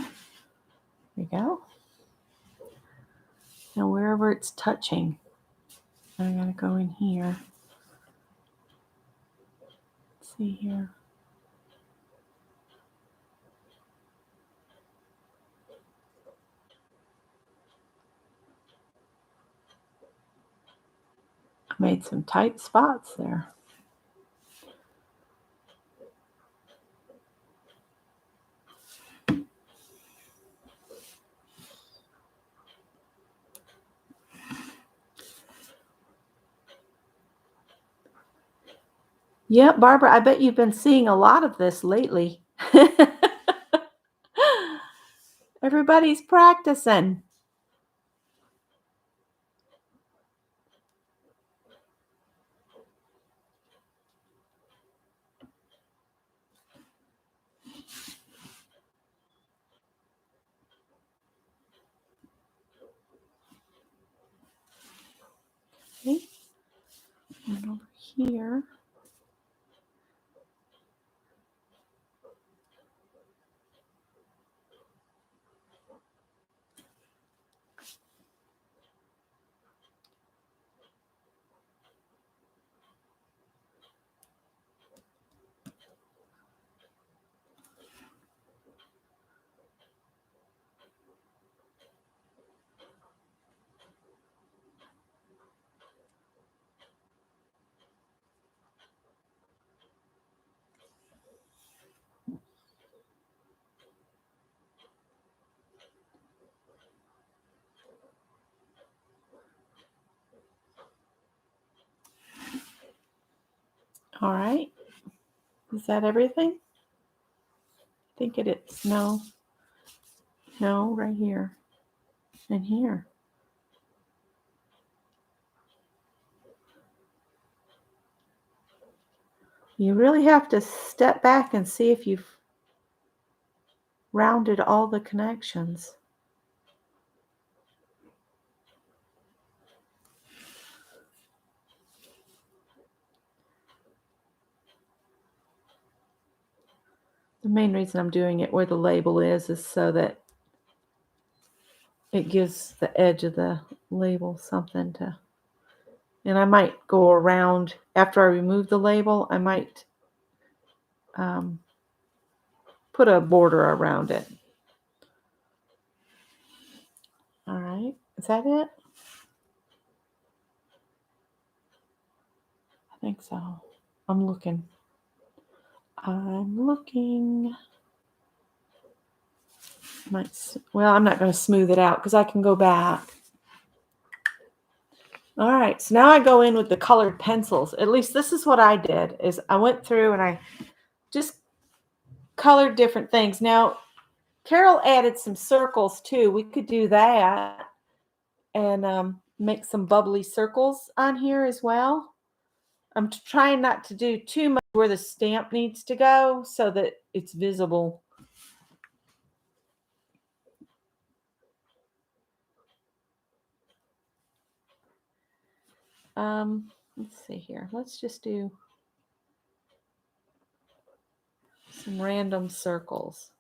we go. Now wherever it's touching, I'm going to go in here. Let's see here. I made some tight spots there. Yeah, Barbara, I bet you've been seeing a lot of this lately. Everybody's practicing. Okay, and over here. All right. Is that everything? I think it is. No. No, right here. And here. You really have to step back and see if you've rounded all the connections. The main reason I'm doing it where the label is so that it gives the edge of the label something to, and I might go around after I remove the label. I might put a border around it. All right, is that it? I think so. I'm looking. Well, I'm not going to smooth it out because I can go back. All right, so now I go in with the colored pencils. At least this is what I did, is I went through and I just colored different things. Now, Carol added some circles too. We could do that and make some bubbly circles on here as well. I'm trying not to do too much where the stamp needs to go so that it's visible. Let's see here. Let's just do some random circles.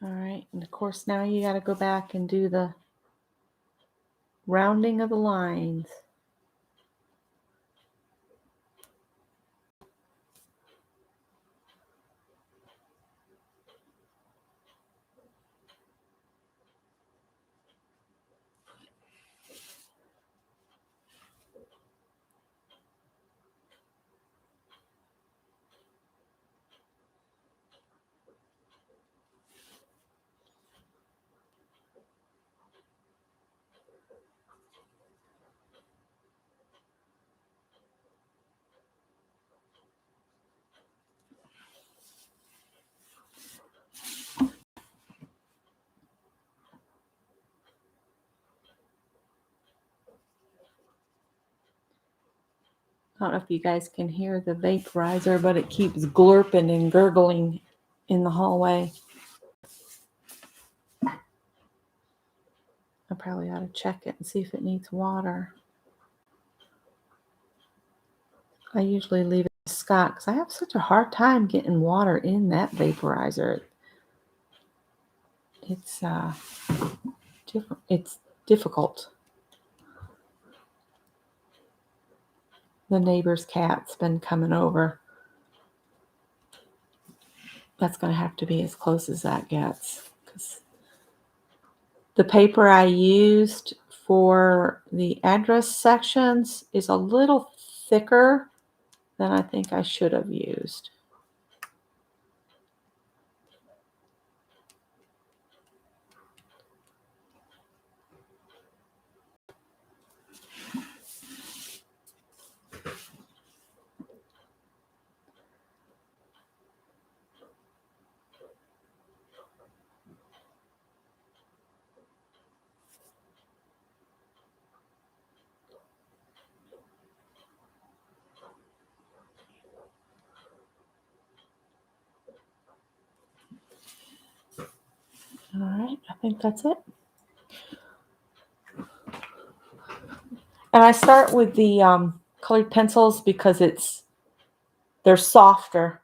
All right, and of course now you got to go back and do the rounding of the lines. I don't know if you guys can hear the vaporizer, but it keeps glurping and gurgling in the hallway. I probably ought to check it and see if it needs water. I usually leave it to Scott because I have such a hard time getting water in that vaporizer. It's it's difficult. The neighbor's cat's been coming over. That's going to have to be as close as that gets. Because the paper I used for the address sections is a little thicker than I think I should have used. All right, I think that's it. And I start with the colored pencils because they're softer,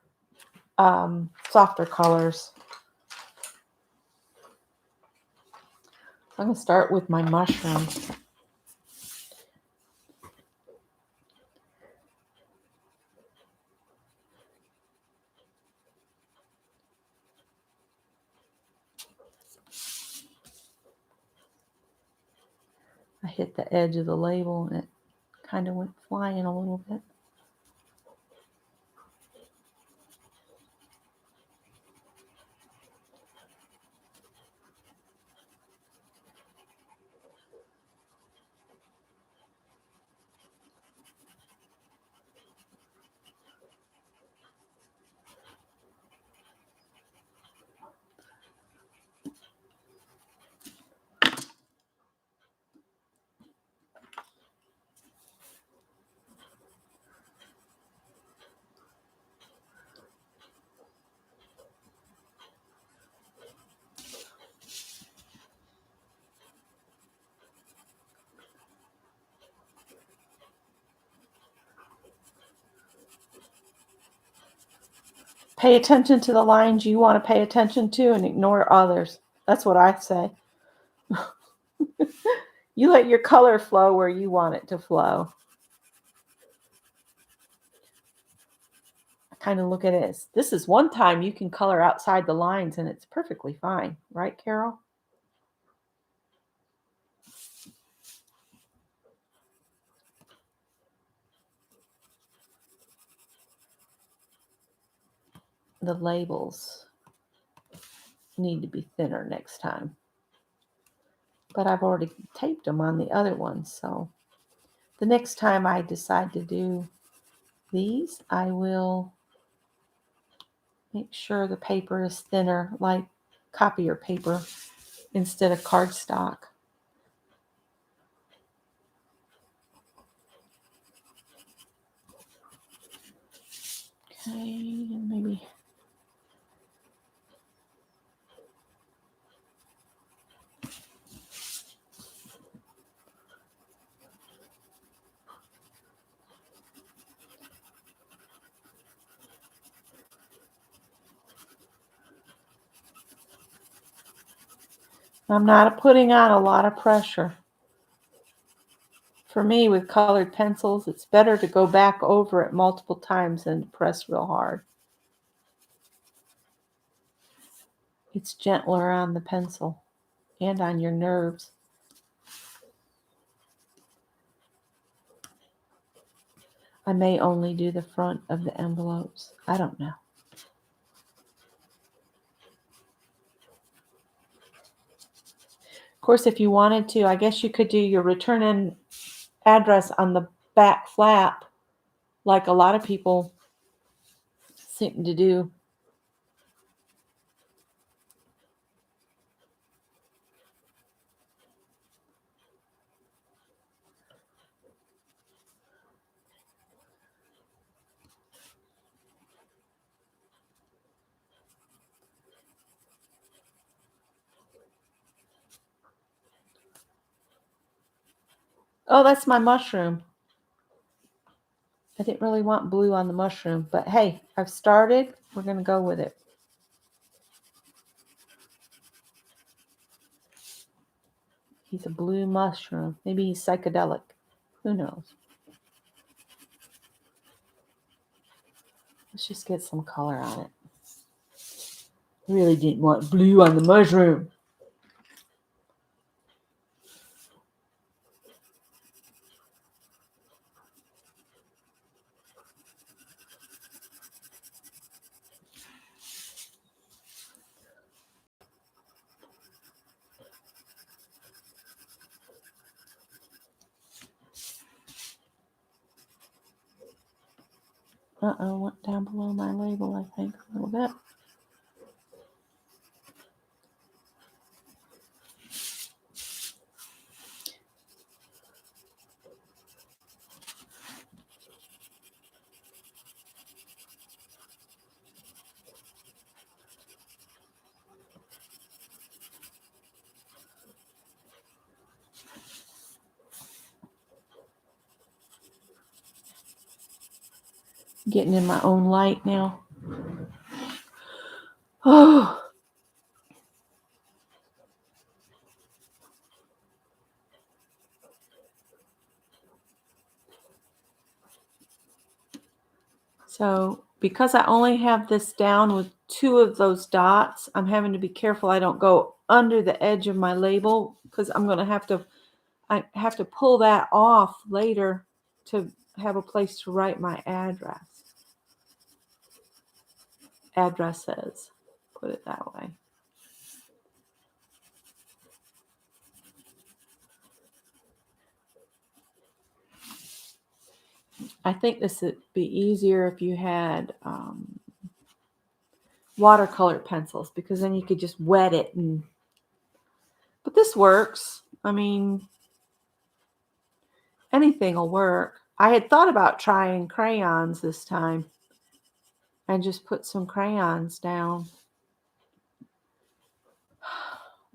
softer colors. I'm going to start with my mushrooms. I hit the edge of the label and it kind of went flying a little bit. Pay attention to the lines you want to pay attention to and ignore others. That's what I say. You let your color flow where you want it to flow. I kind of look at it as this is one time you can color outside the lines and it's perfectly fine. Right, Carol? The labels need to be thinner next time. But I've already taped them on the other ones, so the next time I decide to do these, I will make sure the paper is thinner, like copier paper instead of cardstock. Okay, and maybe I'm not putting on a lot of pressure. For me, with colored pencils, it's better to go back over it multiple times than to press real hard. It's gentler on the pencil and on your nerves. I may only do the front of the envelopes. I don't know. Of course, if you wanted to, I guess you could do your return in address on the back flap, like a lot of people seem to do. Oh, that's my mushroom. I didn't really want blue on the mushroom, but hey, I've started. We're going to go with it. He's a blue mushroom. Maybe he's psychedelic. Who knows? Let's just get some color on it. Really didn't want blue on the mushroom. Uh-oh, went down below my label, I think, a little bit. Getting in my own light now. Oh. So because I only have this down with 2 of those dots, I'm having to be careful I don't go under the edge of my label because I have to pull that off later to have a place to write my addresses, put it that way. I think this would be easier if you had watercolor pencils because then you could just wet it but this works. I mean, anything will work. I had thought about trying crayons this time and just put some crayons down.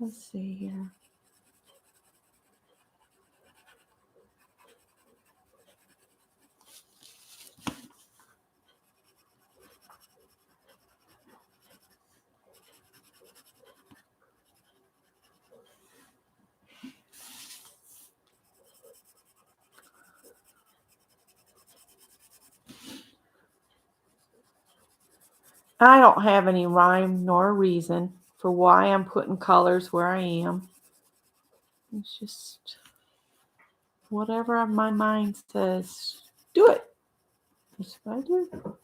Let's see here. I don't have any rhyme nor reason for why I'm putting colors where I am. It's just whatever my mind says, do it. That's what I do.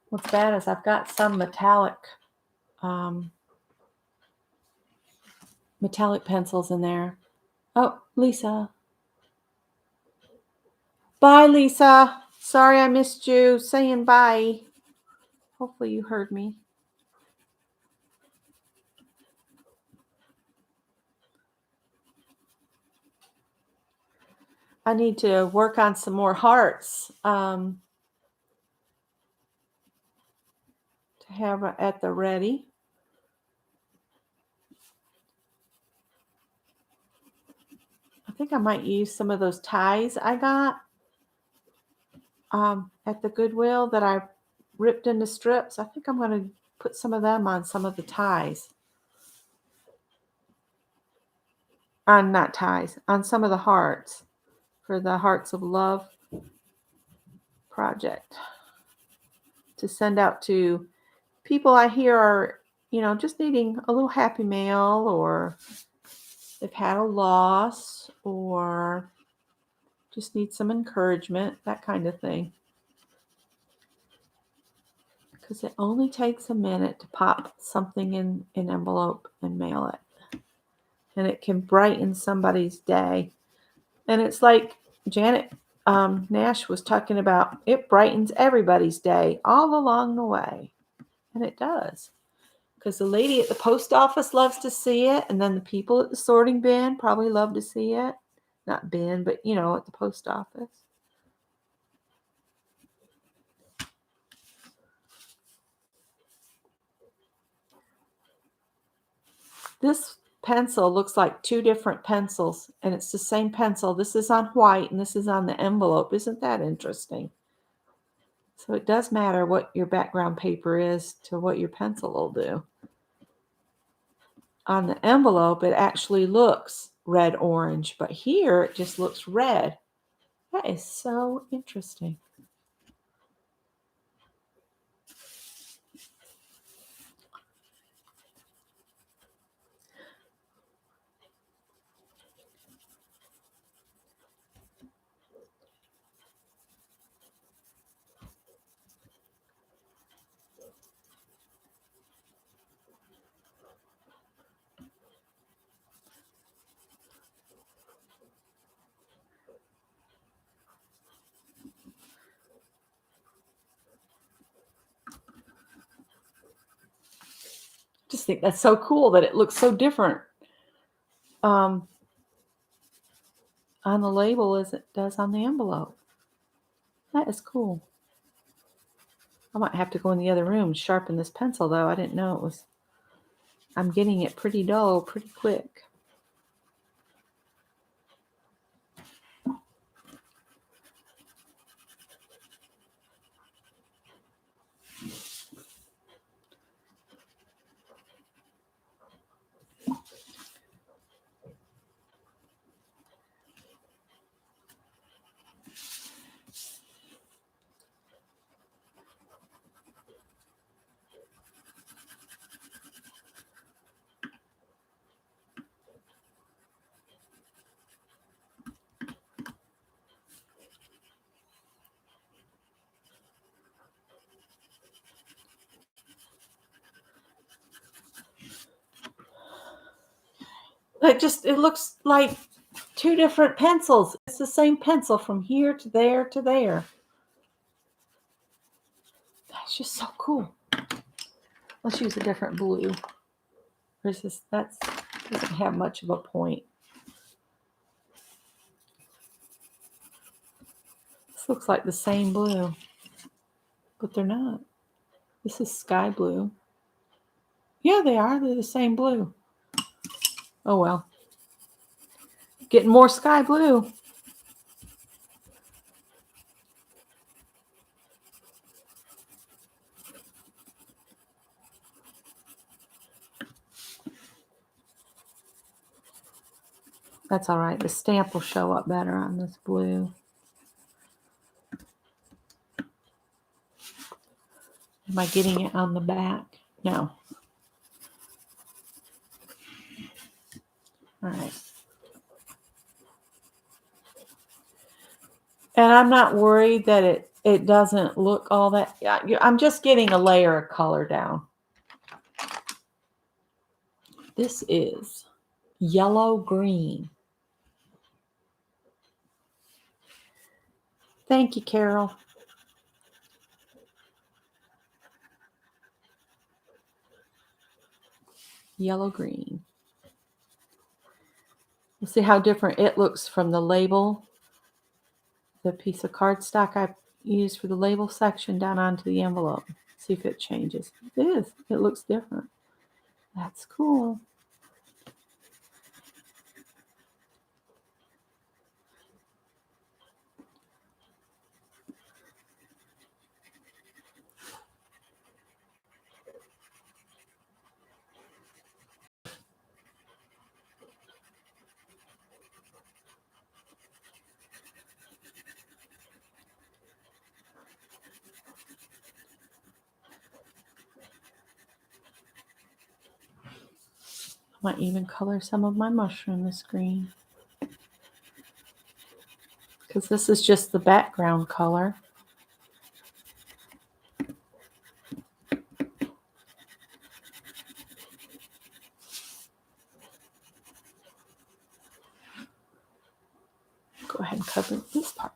What's bad is I've got some metallic pencils in there. Oh, Lisa. Bye, Lisa. Sorry I missed you. Saying bye. Hopefully you heard me. I need to work on some more hearts to have at the ready. I think I might use some of those ties I got at the Goodwill that I ripped into strips. I think I'm going to put some of them on some of the ties. Not ties, on some of the hearts for the Hearts of Love project to send out to people I hear are, just needing a little happy mail, or they've had a loss, or just need some encouragement, that kind of thing. Because it only takes a minute to pop something in an envelope and mail it. And it can brighten somebody's day. And it's like Janet Nash was talking about, it brightens everybody's day all along the way. And it does. Because the lady at the post office loves to see it, and then the people at the sorting bin probably love to see it. Not bin, but, at the post office. This pencil looks like 2 different pencils, and it's the same pencil. This is on white, and this is on the envelope. Isn't that interesting? So it does matter what your background paper is to what your pencil will do. On the envelope, it actually looks red orange, but here it just looks red. That is so interesting. Just think that's so cool that it looks so different on the label as it does on the envelope. That is cool. I might have to go in the other room and sharpen this pencil, though. I didn't know it was. I'm getting it pretty dull pretty quick. It looks like two different pencils. It's the same pencil from here to there to there. That's just so cool. Let's use a different blue. Versus that doesn't have much of a point. This looks like the same blue, but they're not. This is sky blue. Yeah, they are. They're the same blue. Oh well. Getting more sky blue. That's all right. The stamp will show up better on this blue. Am I getting it on the back? No. All right. And I'm not worried that it doesn't look all that. I'm just getting a layer of color down. This is yellow green. Thank you, Carol. Yellow green. We'll see how different it looks from the label. The piece of cardstock I used for the label section down onto the envelope. See if it changes. It is. It looks different. That's cool. I might even color some of my mushroom this green, because this is just the background color. Go ahead and cover this part.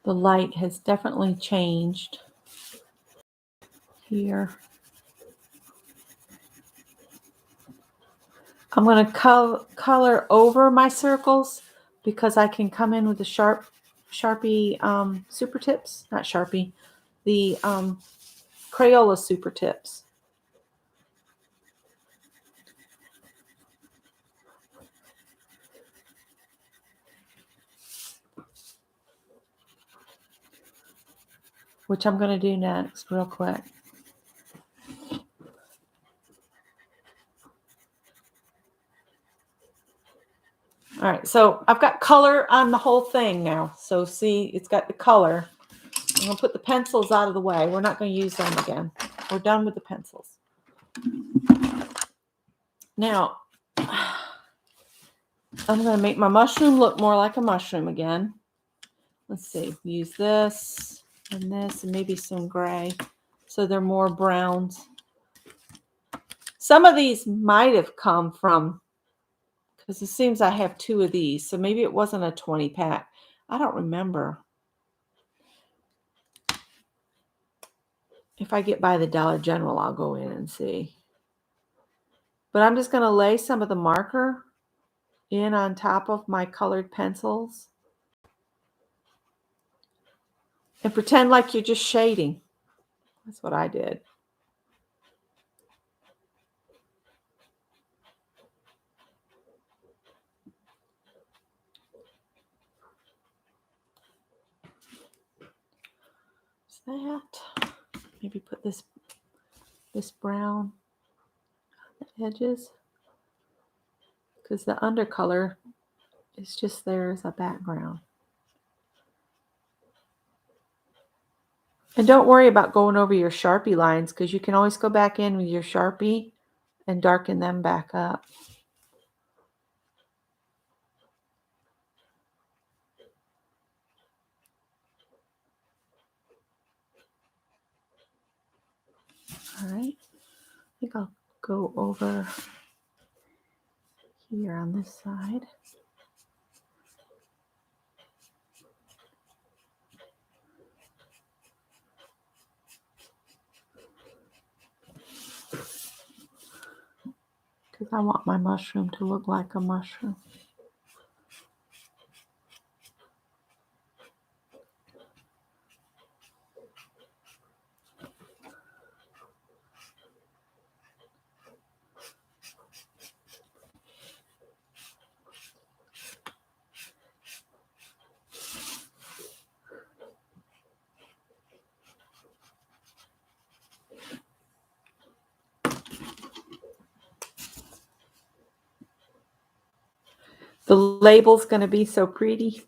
The light has definitely changed here. I'm going to color over my circles because I can come in with the Sharpie super tips, not Sharpie, the Crayola super tips. which I'm going to do next real quick. All right, so I've got color on the whole thing now. So see, it's got the color. I'm going to put the pencils out of the way. We're not going to use them again. We're done with the pencils. Now, I'm going to make my mushroom look more like a mushroom again. Let's see, use this and maybe some gray so they're more browns. Some of these might have come from, because it seems I have 2 of these, so maybe it wasn't a 20 pack. I don't remember. If I get by the Dollar General, I'll go in and see. But I'm just going to lay some of the marker in on top of my colored pencils and pretend like you're just shading. That's what I did. That. Maybe put this brown on the edges, because the undercolor is just there as a background. And don't worry about going over your Sharpie lines, because you can always go back in with your Sharpie and darken them back up. All right, I think I'll go over here on this side. Because I want my mushroom to look like a mushroom. The label's going to be so pretty.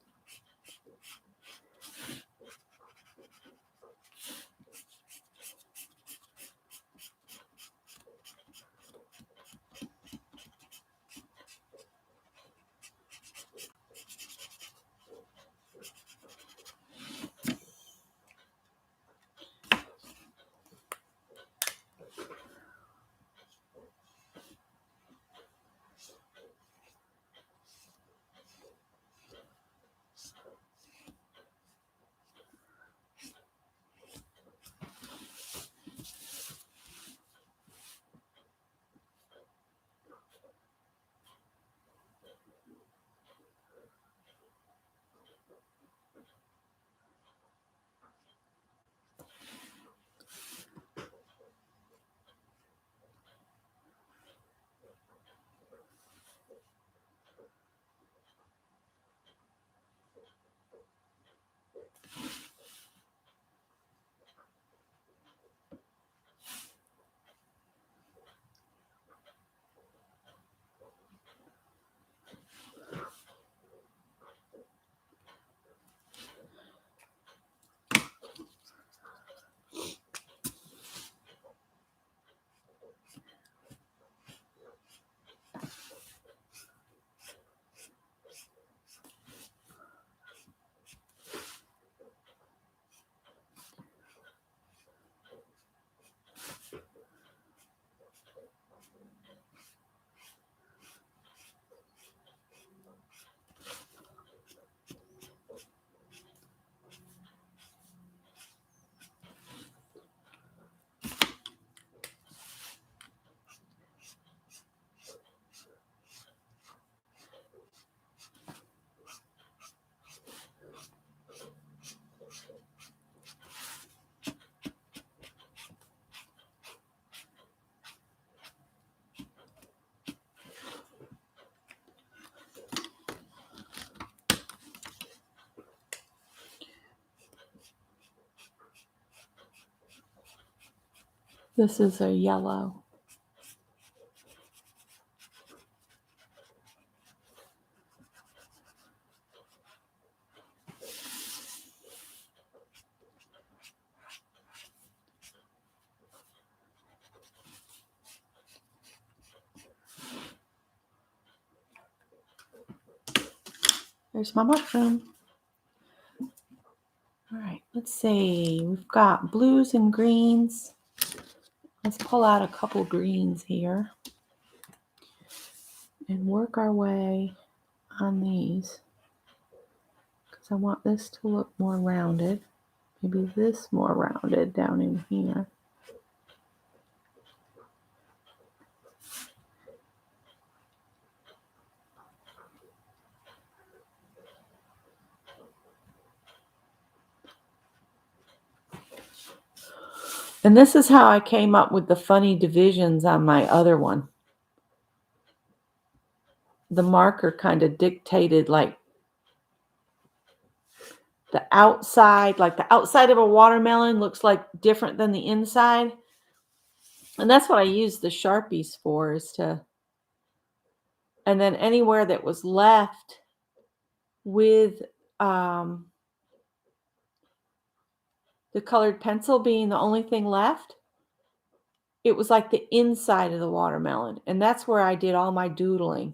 This is a yellow. There's my mushroom. All right, let's see. We've got blues and greens. Let's pull out a couple greens here and work our way on these because I want this to look more rounded. Maybe this more rounded down in here. And this is how I came up with the funny divisions on my other one. The marker kind of dictated like the outside of a watermelon looks like different than the inside. And that's what I used the Sharpies for, is to, and then anywhere that was left with the colored pencil being the only thing left, it was like the inside of the watermelon. And that's where I did all my doodling.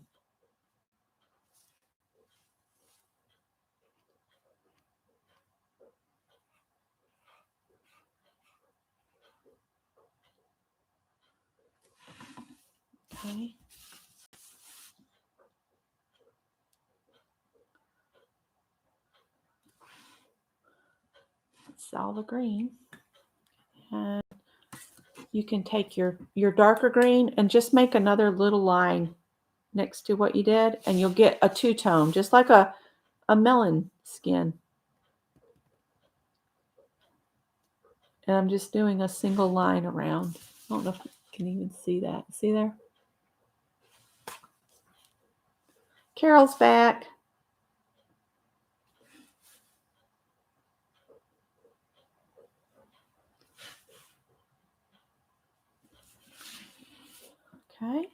Okay. That's all the green. And you can take your darker green and just make another little line next to what you did, and you'll get a two-tone, just like a melon skin. And I'm just doing a single line around. I don't know if you can even see that. See there? Carol's back. Okay.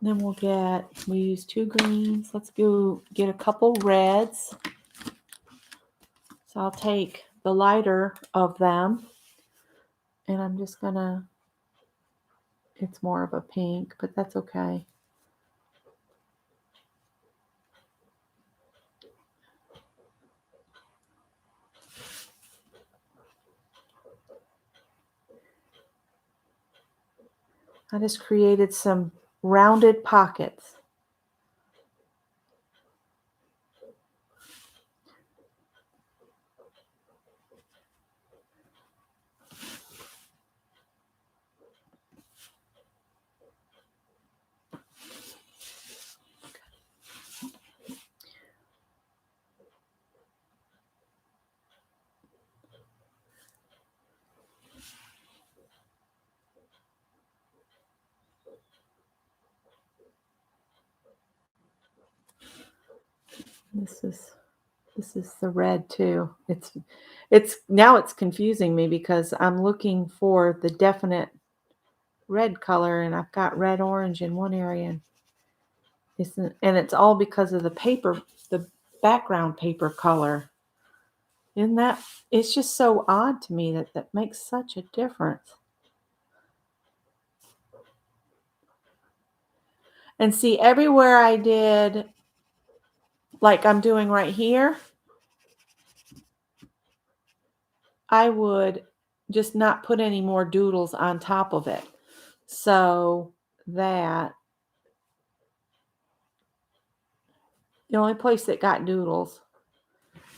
Then we use two greens. Let's go get a couple reds. So I'll take the lighter of them, and I'm just gonna, it's more of a pink, but that's okay. I just created some rounded pockets. This is the red too. It's now it's confusing me because I'm looking for the definite red color, and I've got red orange in one area, and it's all because of the paper, the background paper color. Isn't that, it's just so odd to me that makes such a difference. And see, everywhere I did, like I'm doing right here, I would just not put any more doodles on top of it. So that the only place that got doodles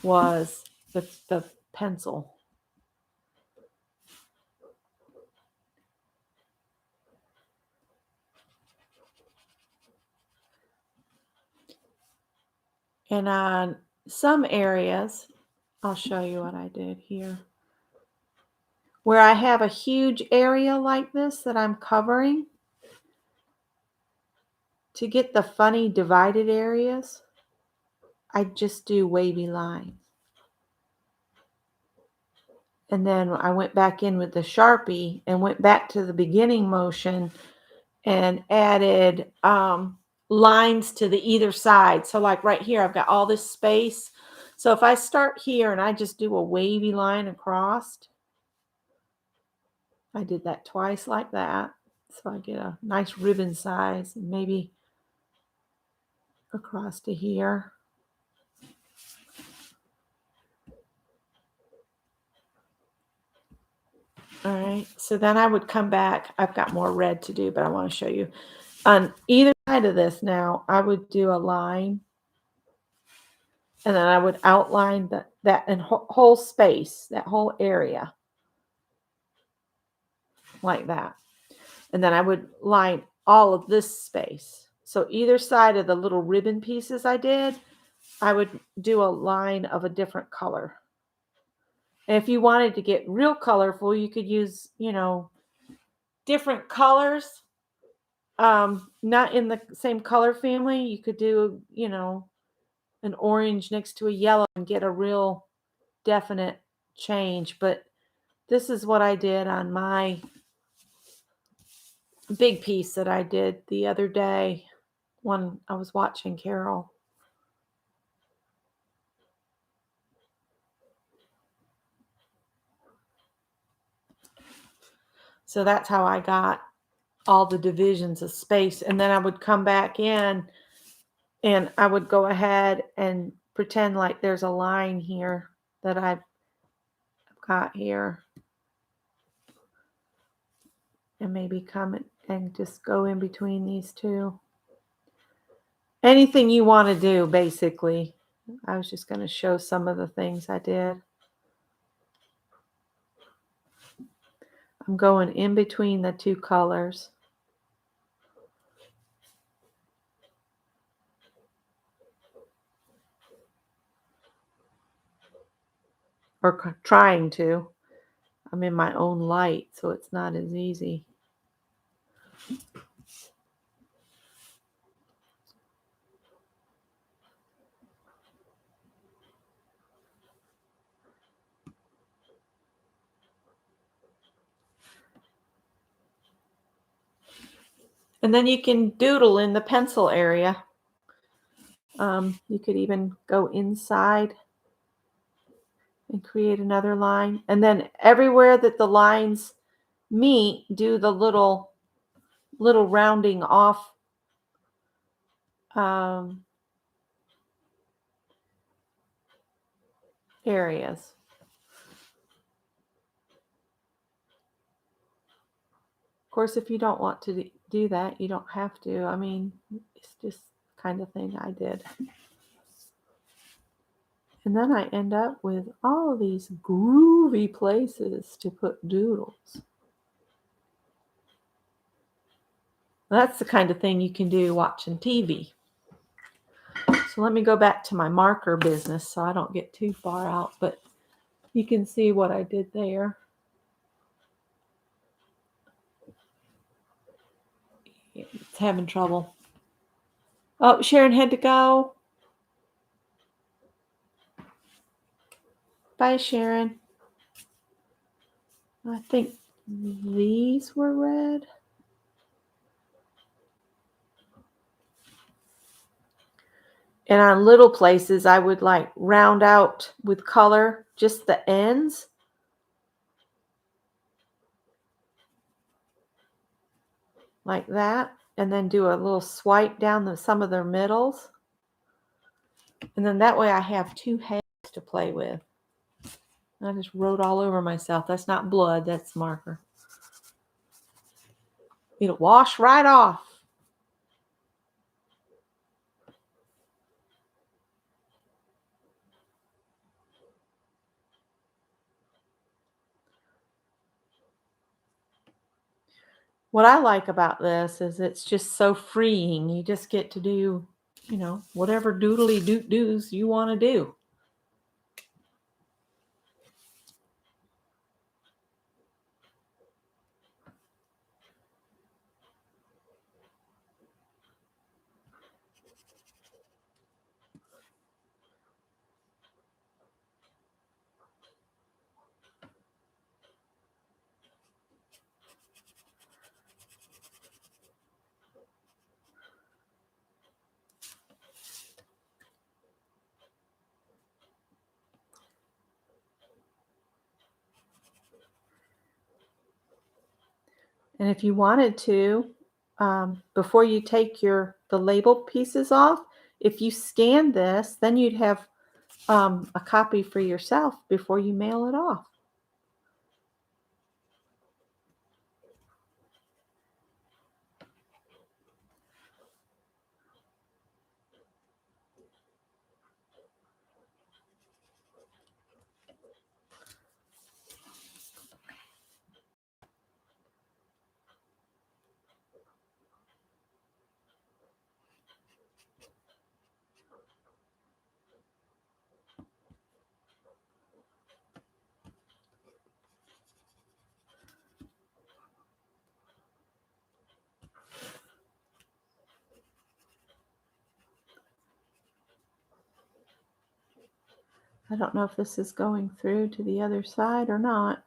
was the pencil. And on some areas, I'll show you what I did here. Where I have a huge area like this that I'm covering, to get the funny divided areas, I just do wavy lines. And then I went back in with the Sharpie and went back to the beginning motion and added lines to the either side. So like right here, I've got all this space. So if I start here and I just do a wavy line across, I did that twice like that. So I get a nice ribbon size and maybe across to here. All right, so then I would come back. I've got more red to do, but I want to show you. On either side of this now, I would do a line, and then I would outline that and whole space, that whole area, like that. And then I would line all of this space. So either side of the little ribbon pieces I did, I would do a line of a different color. And if you wanted to get real colorful, you could use, different colors. Not in the same color family. You could do, an orange next to a yellow and get a real definite change. But this is what I did on my big piece that I did the other day when I was watching Carol. So that's how I got all the divisions of space. And then I would come back in and I would go ahead and pretend like there's a line here that I've got here. And maybe come and just go in between these two. Anything you want to do, basically. I was just going to show some of the things I did. I'm going in between the two colors. Or trying to. I'm in my own light, so it's not as easy. And then you can doodle in the pencil area. You could even go inside and create another line. And then everywhere that the lines meet, do the little rounding off areas. Of course, if you don't want to do that, you don't have to. I mean, it's just kind of thing I did. And then I end up with all these groovy places to put doodles. That's the kind of thing you can do watching TV. So let me go back to my marker business so I don't get too far out, but you can see what I did there. It's having trouble. Oh, Sharon had to go. Bye, Sharon. I think these were red. And on little places, I would like round out with color just the ends. Like that. And then do a little swipe down some of their middles. And then that way I have two heads to play with. I just wrote all over myself. That's not blood, that's marker. It'll wash right off. What I like about this is it's just so freeing. You just get to do, whatever doodly doos you want to do. And if you wanted to, before you take the label pieces off, if you scan this, then you'd have a copy for yourself before you mail it off. I don't know if this is going through to the other side or not.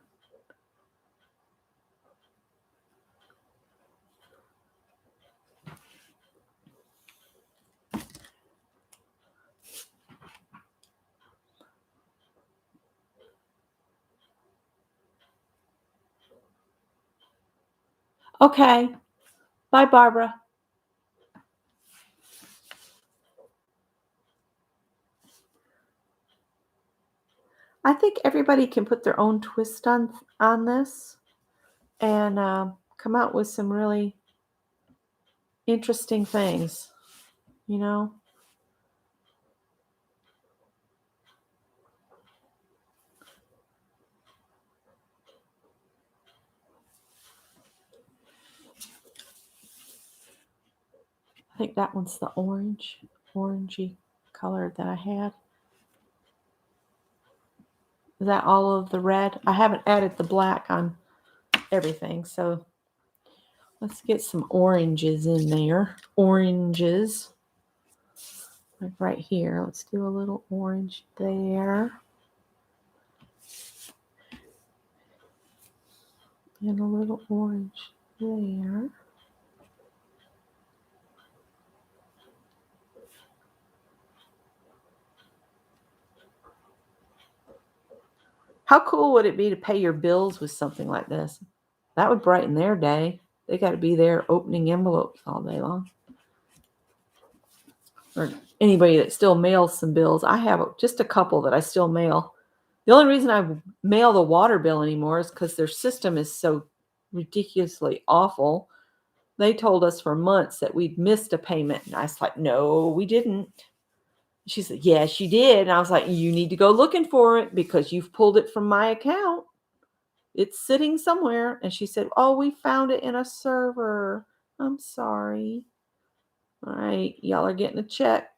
Okay. Bye, Barbara. I think everybody can put their own twist on this and come out with some really interesting things, you know? I think that one's the orangey color that I had. Is that all of the red? I haven't added the black on everything, so let's get some oranges in there. Oranges. Like right here. Let's do a little orange there. And a little orange there. How cool would it be to pay your bills with something like this? That would brighten their day. They got to be there opening envelopes all day long. Or anybody that still mails some bills. I have just a couple that I still mail. The only reason I mail the water bill anymore is because their system is so ridiculously awful. They told us for months that we'd missed a payment. And I was like, no, we didn't. She said, yes, you did. And I was like, you need to go looking for it because you've pulled it from my account. It's sitting somewhere. And she said, oh, we found it in a server. I'm sorry. All right, y'all are getting a check.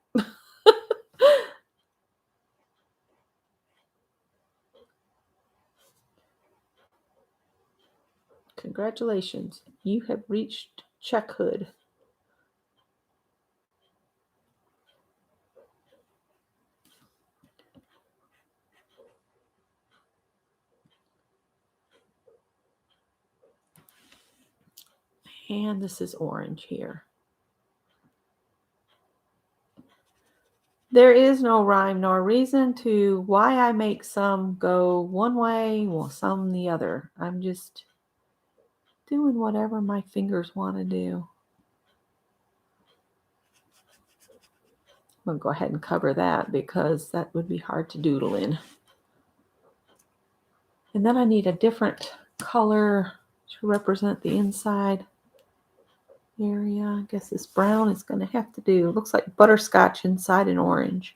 Congratulations. You have reached checkhood. And this is orange here. There is no rhyme nor reason to why I make some go one way, well, some the other. I'm just doing whatever my fingers want to do. I'm going to go ahead and cover that because that would be hard to doodle in. And then I need a different color to represent the inside area. I guess this brown is going to have to do. It looks like butterscotch inside an orange.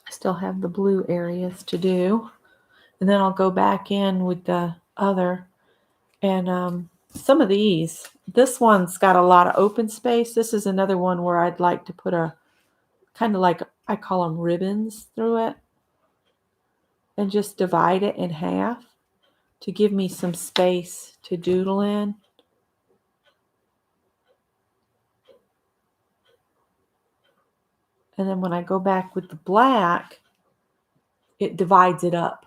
I still have the blue areas to do. And then I'll go back in with the other. And some of these, this one's got a lot of open space. This is another one where I'd like to put a kind of like, I call them ribbons through it. And just divide it in half to give me some space to doodle in. And then when I go back with the black, it divides it up.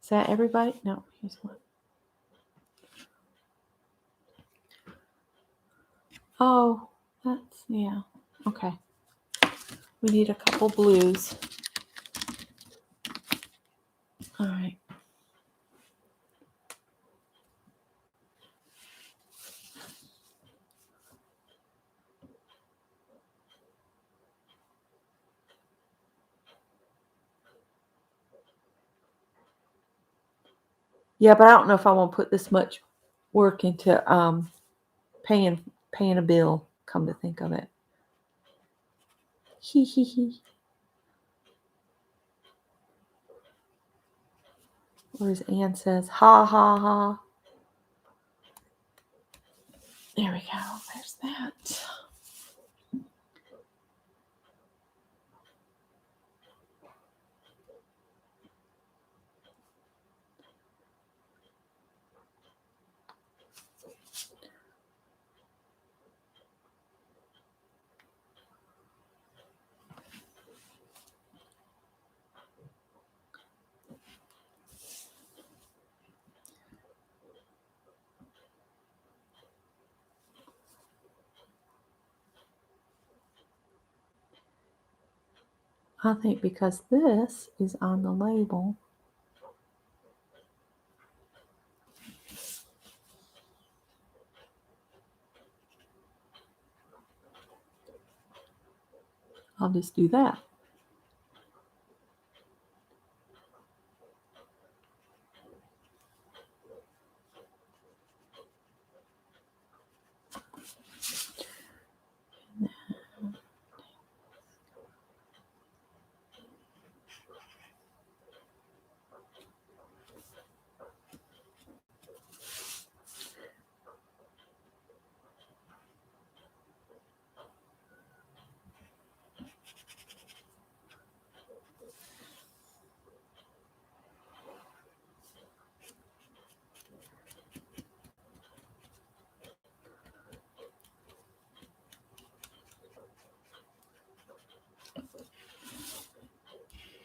Is that everybody? No, here's one. Oh, that's, yeah. Okay. We need a couple blues. All right. Yeah, but I don't know if I want to put this much work into paying a bill, come to think of it. Hee hee hee. Or as Anne says, ha ha ha. There we go. There's that. I think because this is on the label. I'll just do that.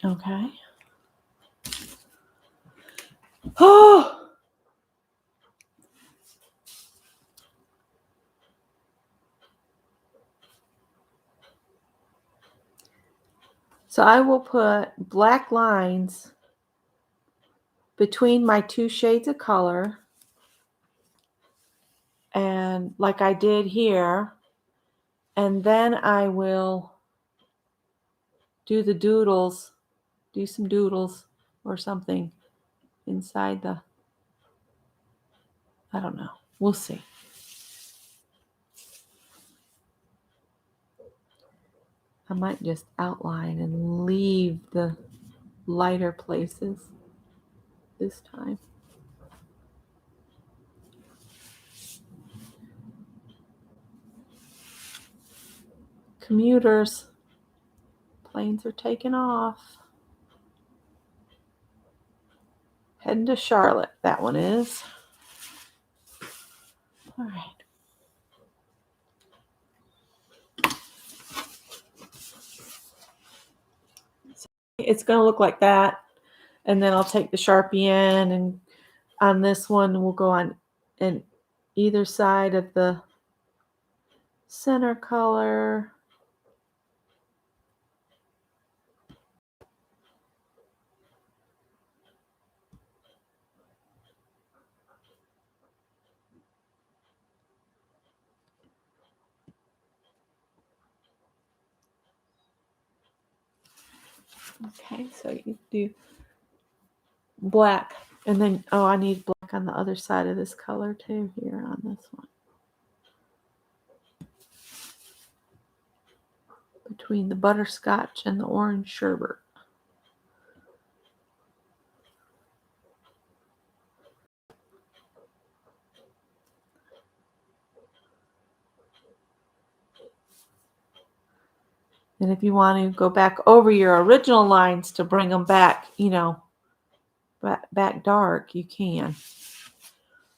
Okay. Oh! So I will put black lines between my two shades of color, and like I did here, and then I will do the doodles, do some doodles or something inside the, I don't know. We'll see. I might just outline and leave the lighter places this time. Commuters, planes are taking off. Heading to Charlotte, that one is. All right. So it's going to look like that. And then I'll take the Sharpie in, and on this one, we'll go on in either side of the center color. Okay, so you do black, and then, oh, I need black on the other side of this color too, here on this one. Between the butterscotch and the orange sherbet. And if you want to go back over your original lines to bring them back, back dark, you can.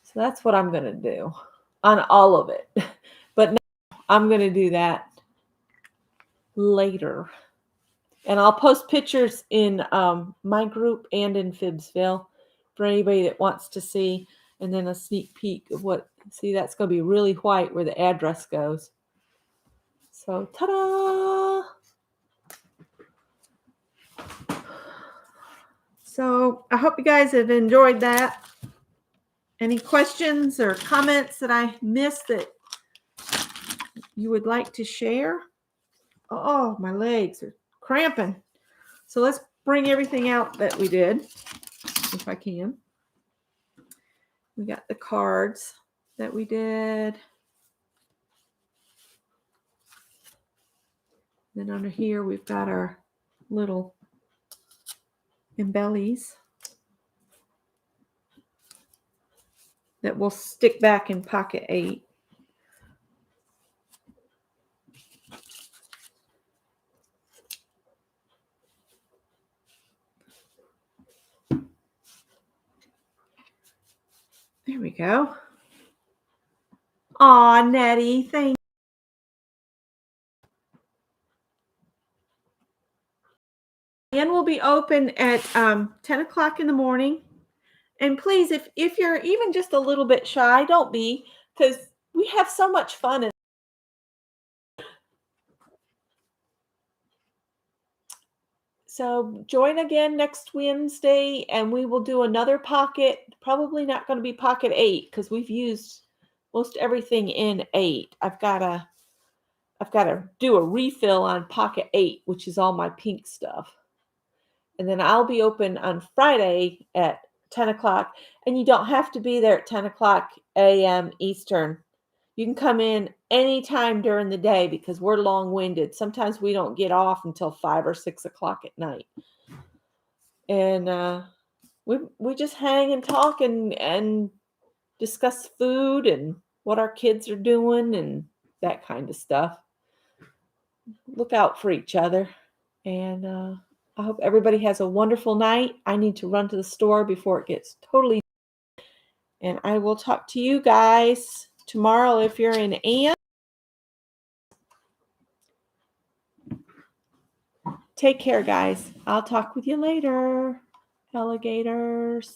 So that's what I'm going to do on all of it. But now I'm going to do that later. And I'll post pictures in my group and in Fibsville for anybody that wants to see. And then a sneak peek of what, see, that's going to be really white where the address goes. So, ta-da! So I hope you guys have enjoyed that. Any questions or comments that I missed that you would like to share? Oh, my legs are cramping. So let's bring everything out that we did, if I can. We got the cards that we did. Then under here, we've got our little embellies that will stick back in pocket 8. There we go. Aw, Nettie, thank you. And we'll be open at 10 o'clock in the morning. And please, if you're even just a little bit shy, don't be, because we have so much fun. So join again next Wednesday, and we will do another pocket. Probably not going to be pocket 8 because we've used most everything in 8. I've got to do a refill on pocket 8, which is all my pink stuff. And then I'll be open on Friday at 10 o'clock. And you don't have to be there at 10 o'clock a.m. Eastern. You can come in anytime during the day because we're long-winded. Sometimes we don't get off until 5 or 6 o'clock at night. And we just hang and talk and discuss food and what our kids are doing and that kind of stuff. Look out for each other. And I hope everybody has a wonderful night. I need to run to the store before it gets totally. And I will talk to you guys tomorrow if you're in Ann. Take care, guys. I'll talk with you later, alligators.